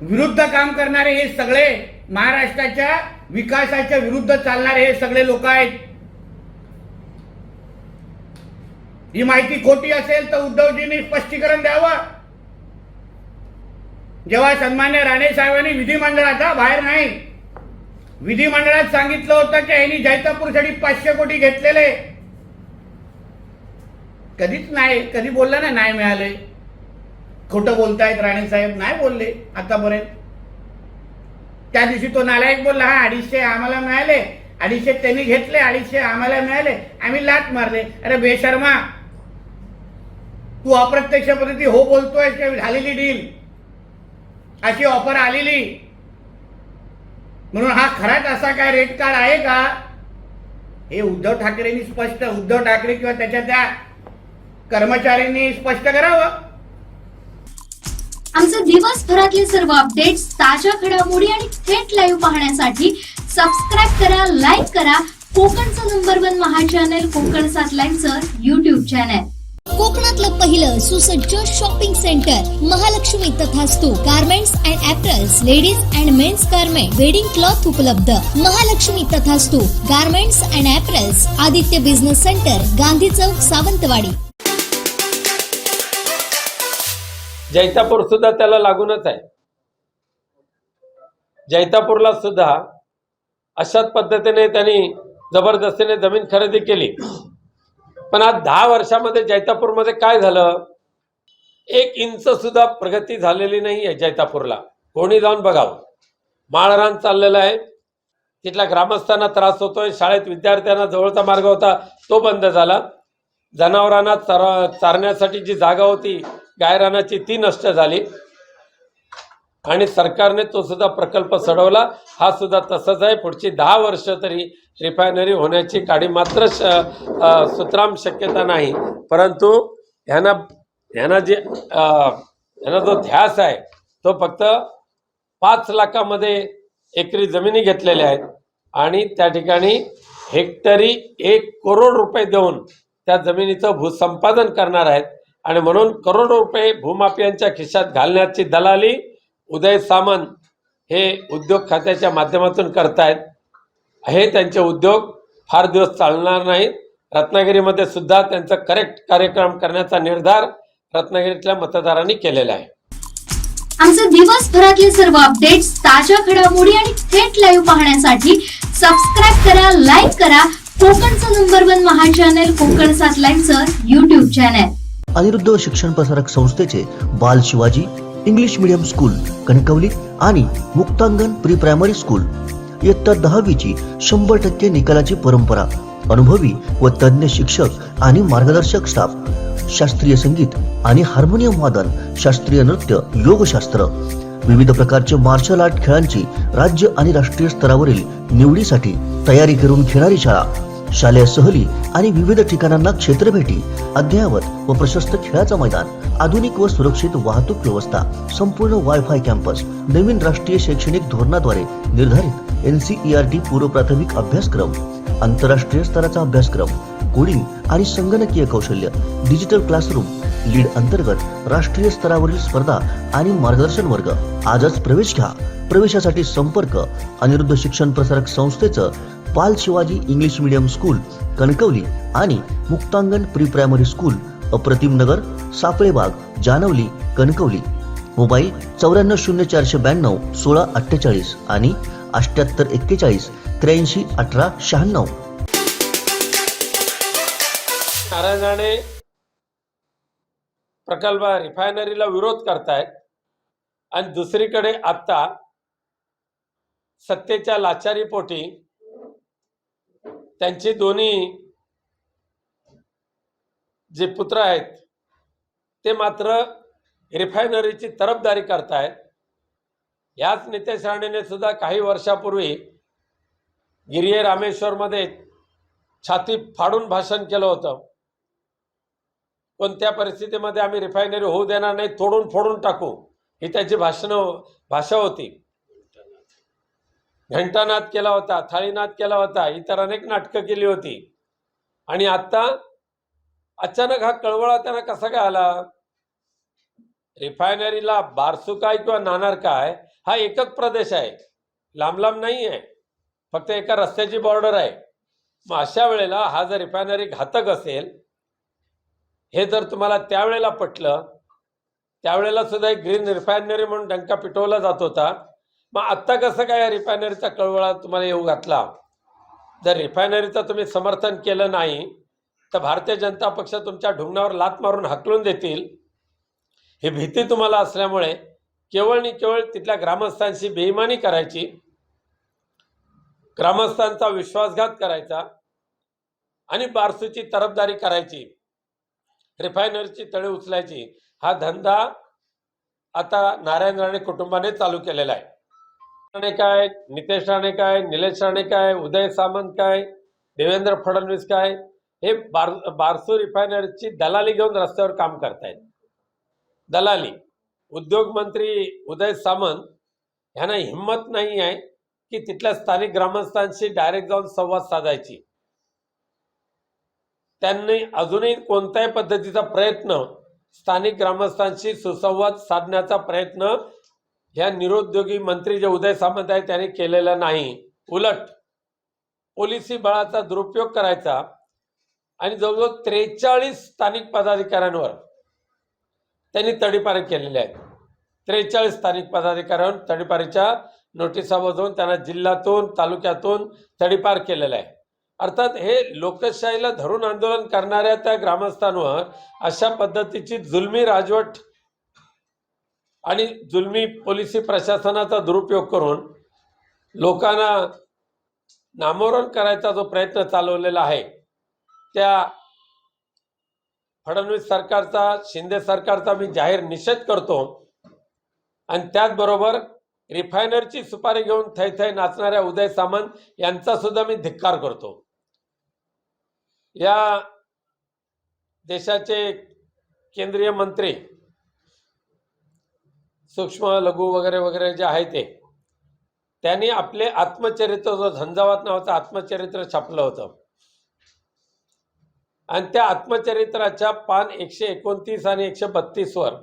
विरुद्ध काम करणारे, हे सगळे महाराष्ट्राच्या विकासाच्या विरुद्ध चालणारे हे सगळे लोक आहेत. ही माहिती खोटी असेल तर उद्धवजींनी स्पष्टीकरण द्यावं. जेव्हा सन्मान्य राणे साहेबांनी विधिमंडळाचा, बाहेर नाही, विधिमंडळात सांगितलं होतं की यांनी जैतापूरसाठी 500 कोटी घेतलेले, कधीच नाही, कधी बोलला नाही मिळाले. खोटं बोलतायत राणे साहेब, नाही बोलले आतापर्यंत. त्या दिवशी तो नालायक बोलला, 250 आम्हाला मिळाले, 250 त्यांनी घेतले, 250 आम्हाला मिळाले, आम्ही लाट मारले. अरे बेशर्मा, तू अप्रत्यक्ष पद्धती हो बोलतोय की झालेली डील, अशी ऑफर आलेली म्हणून हा खराच असा काय रेट कार्ड आहे का? हे उद्धव ठाकरेंनी उद्धव ठाकरे किंवा त्याच्या त्या कर्मचाऱ्यांनी स्पष्ट करावं. आमचे दिवसभरातले सर्व अपडेट्स, ताज्या घडामोडी आणि थेट लाईव्ह पाहण्यासाठी सबस्क्राईब करा, लाईक करा कोकणचं नंबर 1 महा चॅनल कोकण 7 लाईनचं YouTube चॅनल. कोकणातलं पहिलं सुसज्ज shopping centre Mahalakshmi Tathastu garments and apparels, ladies and men's garment, wedding cloth उपलब्ध. Mahalakshmi Tathastu garments and apparels, Aditya business centre, Gandhi Chowk, Sawantwadi. Jaitapur सुद्धा त्याला लागूनच आहे. जैतापूरला सुद्धा अशाच पद्धतीने त्यांनी जबरदस्तीने जमीन खरेदी केली. पण आज 10 वर्षामध्ये जैतापूरमध्ये काय झालं? 1 इंच सुद्धा प्रगती झालेली नाही आहे जैतापूरला. कोणी जाऊन बघावं. माळरान चाललेलं आहे. तिथल्या ग्रामस्थांना त्रास होतोय. शाळेत विद्यार्थ्यांना जवळचा मार्ग होता तो बंद झाला. जनावरांना चारण्यासाठी जी जागा होती गायरानाची ती नष्ट झाली आणि सरकारने तो सुद्धा प्रकल्प सोडवला. हा सुद्धा तसंच आहे. पुढची 10 वर्ष तरी रिफायनरी होण्याची काडी मात्र सुतराम शक्यता नाही. परंतु ह्यांना जो ध्यास आहे तो फक्त 5 लाखामध्ये एकरी जमिनी घेतलेल्या आहेत आणि त्या ठिकाणी हेक्टरी 1 करोड रुपये देऊन त्या जमिनीचं भूसंपादन करणार आहेत. आणि म्हणून करोडो रुपये भूमाफियांच्या खिशात घालण्याची दलाली उदय सामंत हे उद्योग खात्याच्या माध्यमातून करतायत. हे त्यांचे उद्योग फार दिवस चालणार नाहीत. रत्नागिरीमध्ये सुद्धा त्यांचा करेक्ट कार्यक्रम करण्याचा निर्धार रत्नागिरीतल्या मतदारांनी केलेला आहे. आमचे दिवसभरातले सर्व अपडेट्स, ताज्या घडामोडी आणि थेट लाईव्ह पाहण्यासाठी सबस्क्राईब करा, लाईक करा कोकणचं नंबर 1 महा चॅनल कोकण 7 लाईनचं YouTube चॅनल. अनिरुद्ध शिक्षण प्रसारक संस्थेचे बाल Shivaji English medium school Kankavli आणि मुक्तांगण प्री प्रायमरी स्कूल इयत्ता 10वीची 100% निकालाची परंपरा. अनुभवी व तज्ञ शिक्षक आणि मार्गदर्शक स्टाफ. शास्त्रीय संगीत आणि हार्मोनियम वादन, शास्त्रीय नृत्य, योगशास्त्र, विविध प्रकारचे मार्शल आर्ट खेळांची राज्य आणि राष्ट्रीय स्तरावरील निवडीसाठी तयारी करून घेणारी शाळा. शालेय सहली आणि विविध ठिकाणांना क्षेत्रभेटी, अद्ययावत व प्रशस्त खेळाचं मैदान, आधुनिक व सुरक्षित वाहतूक व्यवस्था, संपूर्ण वायफाय कॅम्पस, नवीन राष्ट्रीय शैक्षणिक धोरणाद्वारे निर्धारित NCERT पूर्व प्राथमिक अभ्यासक्रम, आंतरराष्ट्रीय स्तराचा अभ्यासक्रम, कोडिंग आणि संगणकीय कौशल्य, डिजिटल क्लासरूम, लीड अंतर्गत राष्ट्रीय स्तरावरील स्पर्धा आणि मार्गदर्शन वर्ग. आजच प्रवेश घ्या. प्रवेशासाठी संपर्क अनिरुद्ध शिक्षण प्रसारक संस्थेचं बाल Shivaji English medium school Kankavli आणि मुक्तांगण प्री प्रायमरी स्कूल, अप्रतिम नगर, सापळेबाग, जानवली, कणकवली. मोबाईल 940492 1648 आणि 7841 83 18 96. नारायण राणे प्रकल्प रिफायनरीला विरोध करतायत आणि दुसरीकडे आता सत्तेच्या लाचारीपोटी त्यांचे दोन्ही जे पुत्र आहेत ते मात्र रिफायनरीची तरफदारी करतायत. याच नितेश राणेने सुद्धा काही वर्षापूर्वी गिरिये रामेश्वरमध्ये छाती फाडून भाषण केलं होतं. कोणत्या परिस्थितीमध्ये आम्ही रिफायनरी होऊ देणार नाही, तोडून फोडून टाकू, ही त्याची भाषा होती. घंटानाद केला होता, थाळीनाद केला होता, इतर अनेक नाटकं केली होती. आणि आता अचानक हा कळवळा त्यांना कसा काय आला? रिफायनरीला बारसुकाय किंवा नाणार काय हा एकच प्रदेश आहे, लांब लांब नाही आहे, फक्त एका रस्त्याची बॉर्डर आहे. मग अशा वेळेला हा जर रिफायनरी घातक असेल हे जर तुम्हाला त्यावेळेला पटलं, त्यावेळेला सुद्धा एक ग्रीन रिफायनरी म्हणून डंका पिटवला जात होता. मग आत्ता कसं काय या रिफायनरीचा कळवळा तुम्हाला येऊ घातला? जर रिफायनरीचं तुम्ही समर्थन केलं नाही तर भारतीय जनता पक्ष तुमच्या ढुंगणावर लात मारून हाकलून देतील ही भीती तुम्हाला असल्यामुळे केवळ आणि केवळ तिथल्या ग्रामस्थांशी बेईमानी करायची, ग्रामस्थांचा विश्वासघात करायचा आणि बारसूची तरफदारी करायची, रिफायनरीची तळे उचलायची, हा धंदा आता नारायण राणे कुटुंबाने चालू केलेला आहे. राणे काय, नितेश राणे काय, निलेश राणे काय, उदय सामंत काय, देवेंद्र फडणवीस काय हे बारसू रिफायनरीची दलाली घेऊन रस्त्यावर काम करतायत. दलाली. उद्योग मंत्री उदय सामंत यांना हिंमत नाही आहे की तिथल्या स्थानिक ग्रामस्थांशी डायरेक्ट जाऊन संवाद साधायची. त्यांनी अजूनही कोणत्याही पद्धतीचा प्रयत्न स्थानिक ग्रामस्थांशी सुसंवाद साधण्याचा प्रयत्न या निरुद्योगी मंत्री जे उदय सामंत आहेत त्यांनी केलेला नाही. उलट पोलिसी बळाचा दुरुपयोग करायचा आणि जवळजवळ 43 स्थानिक पदाधिकाऱ्यांवर त्यांनी तडीपारी केलेले आहेत. 43 स्थानिक पदाधिकाऱ्यांवर तडीपारीच्या नोटिसा बजावून त्यांना जिल्ह्यातून तालुक्यातून तडीपार केलेलं आहे. अर्थात हे लोकशाहीला धरून आंदोलन करणाऱ्या त्या ग्रामस्थांवर अशा पद्धतीची जुलमी राजवट आणि जुलमी पोलिसी प्रशासनाचा दुरुपयोग करून लोकांना नामोहरम करायचा जो प्रयत्न चालवलेला आहे त्या फडणवीस सरकारचा, शिंदे सरकारचा मी जाहीर निषेध करतो. आणि त्याचबरोबर रिफायनरची सुपारी घेऊन थै थै नाचणाऱ्या उदय सामंत यांचा सुद्धा मी धिक्कार करतो. या देशाचे केंद्रीय मंत्री सूक्ष्म लघु वगैरे वगैरे जे आहे ते त्यांनी आपले आत्मचरित्र जो झंझावात नावाचं आत्मचरित्र छापलं होतं आणि त्या आत्मचरित्राच्या पान 129 आणि 132 वर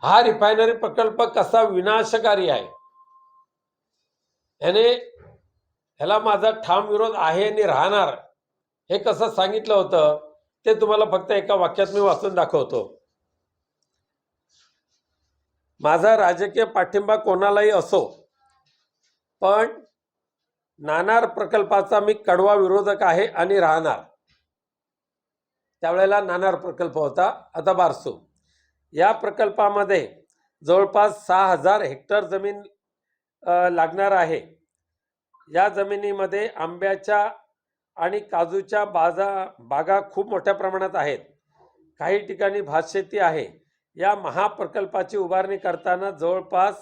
हा रिफायनरी प्रकल्प कसा विनाशकारी आहे ह्याला माझा ठाम विरोध आहे आणि राहणार हे कसं सांगितलं होतं ते तुम्हाला फक्त एका वाक्यात मी वाचून दाखवतो. माझा राजकीय पाठिंबा कोणालाही असो, पण नाणार प्रकल्पाचा मी कडवा विरोधक आहे आणि राहणार. त्यावेळेला नाणार प्रकल्प होता, आता बारसू. या प्रकल्पामध्ये जवळपास 6000 हेक्टर जमीन लागणार आहे. या जमिनीमध्ये आंब्याच्या आणि काजूच्या बागा खूप मोठ्या प्रमाणात आहेत. काही ठिकाणी भातशेती आहे. या महाप्रकल्पाची उभारणी करताना जवळपास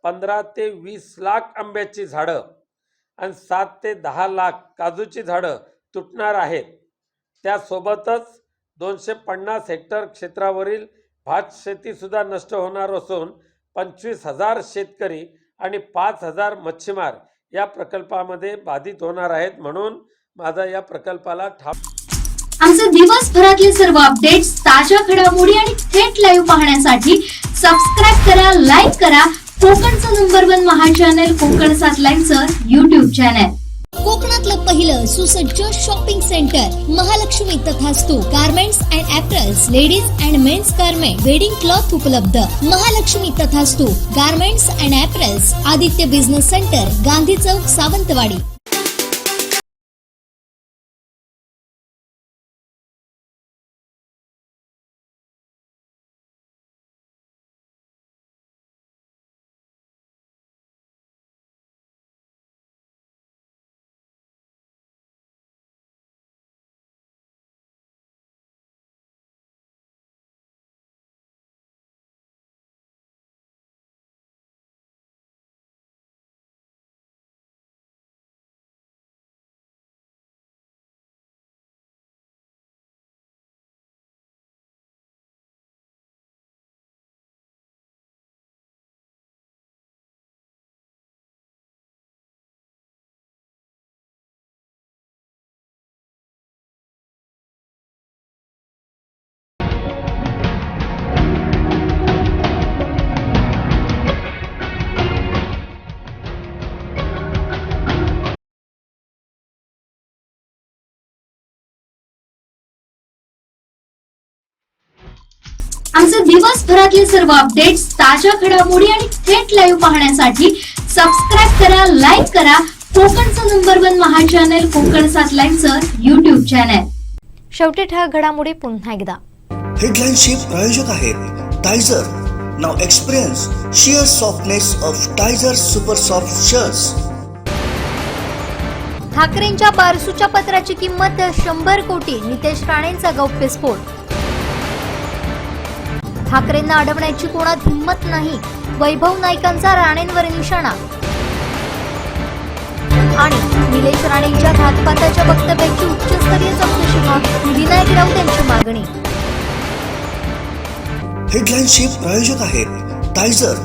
15 ते 20 लाख आंब्याची झाडं आणि 7 ते 10 लाख काजूची झाडं तुटणार आहेत. त्यासोबतच 250 हेक्टर क्षेत्रावरील भात शेती सुद्धा नष्ट होणार असून 25,000 शेतकरी आणि 5,000 मच्छीमार या प्रकल्पामध्ये बाधित होणार आहेत. म्हणून माझा या प्रकल्पाला ठाम. आमचे दिवसभरातले सर्व अपडेट्स, ताज्या घडामोडी आणि थेट लाईव्ह पाहण्यासाठी सबस्क्राईब करा, लाईक करा कोकणचं नंबर 1 महा चॅनल कोकण 7 लाईव्हचं YouTube चॅनल. कोकणातलं पहिलं सुसज्ज shopping centre Mahalakshmi Tathastu garments and apparels, ladies and men's garment, wedding cloth उपलब्ध. Mahalakshmi Tathastu garments and apparels, Aditya business centre, Gandhi Chowk, Sawantwadi. आमचे दिवसभरातले सर्व अपडेट्स, ताज्या घडामोडी आणि थेट लाईव्ह पाहण्यासाठी सबस्क्राईब करा, लाईक करा कोकणचं नंबर 1 महा चॅनल कोकण 7 लाईव्हचं YouTube चॅनल. शेवटी ठळक घडामोडी पुन्हा एकदा. हेडलाईन्सचे प्रायोजक आहेत Tyzer. Now experience sheer softness of Tyzer super soft shirts. ठाकरेंच्या बारसूच्या पत्राची किंमत 100 कोटी, नितेश राणेंचा गौप्यस्फोट. ठाकरेंना अडवण्याची कोणात हिंमत नाही, वैभव नाईकांचा राणेंवर निशाणा. आणि निलेश राणेंच्या घातपाताच्या वक्तव्याची उच्चस्तरीय चौकशी व्हावी, विनायक राऊत यांची मागणी. हेडलाईन्सचे प्रायोजक आहेत Tyzer.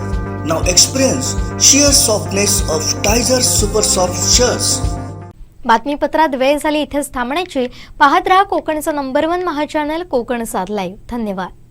Now experience sheer softness of Tyzer super soft shirts. बातमीपत्रात वेळ झाली इथेच थांबण्याची. पाहत रहा कोकणचं नंबर 1 महा चॅनल कोकण 7 लाईव्ह. धन्यवाद.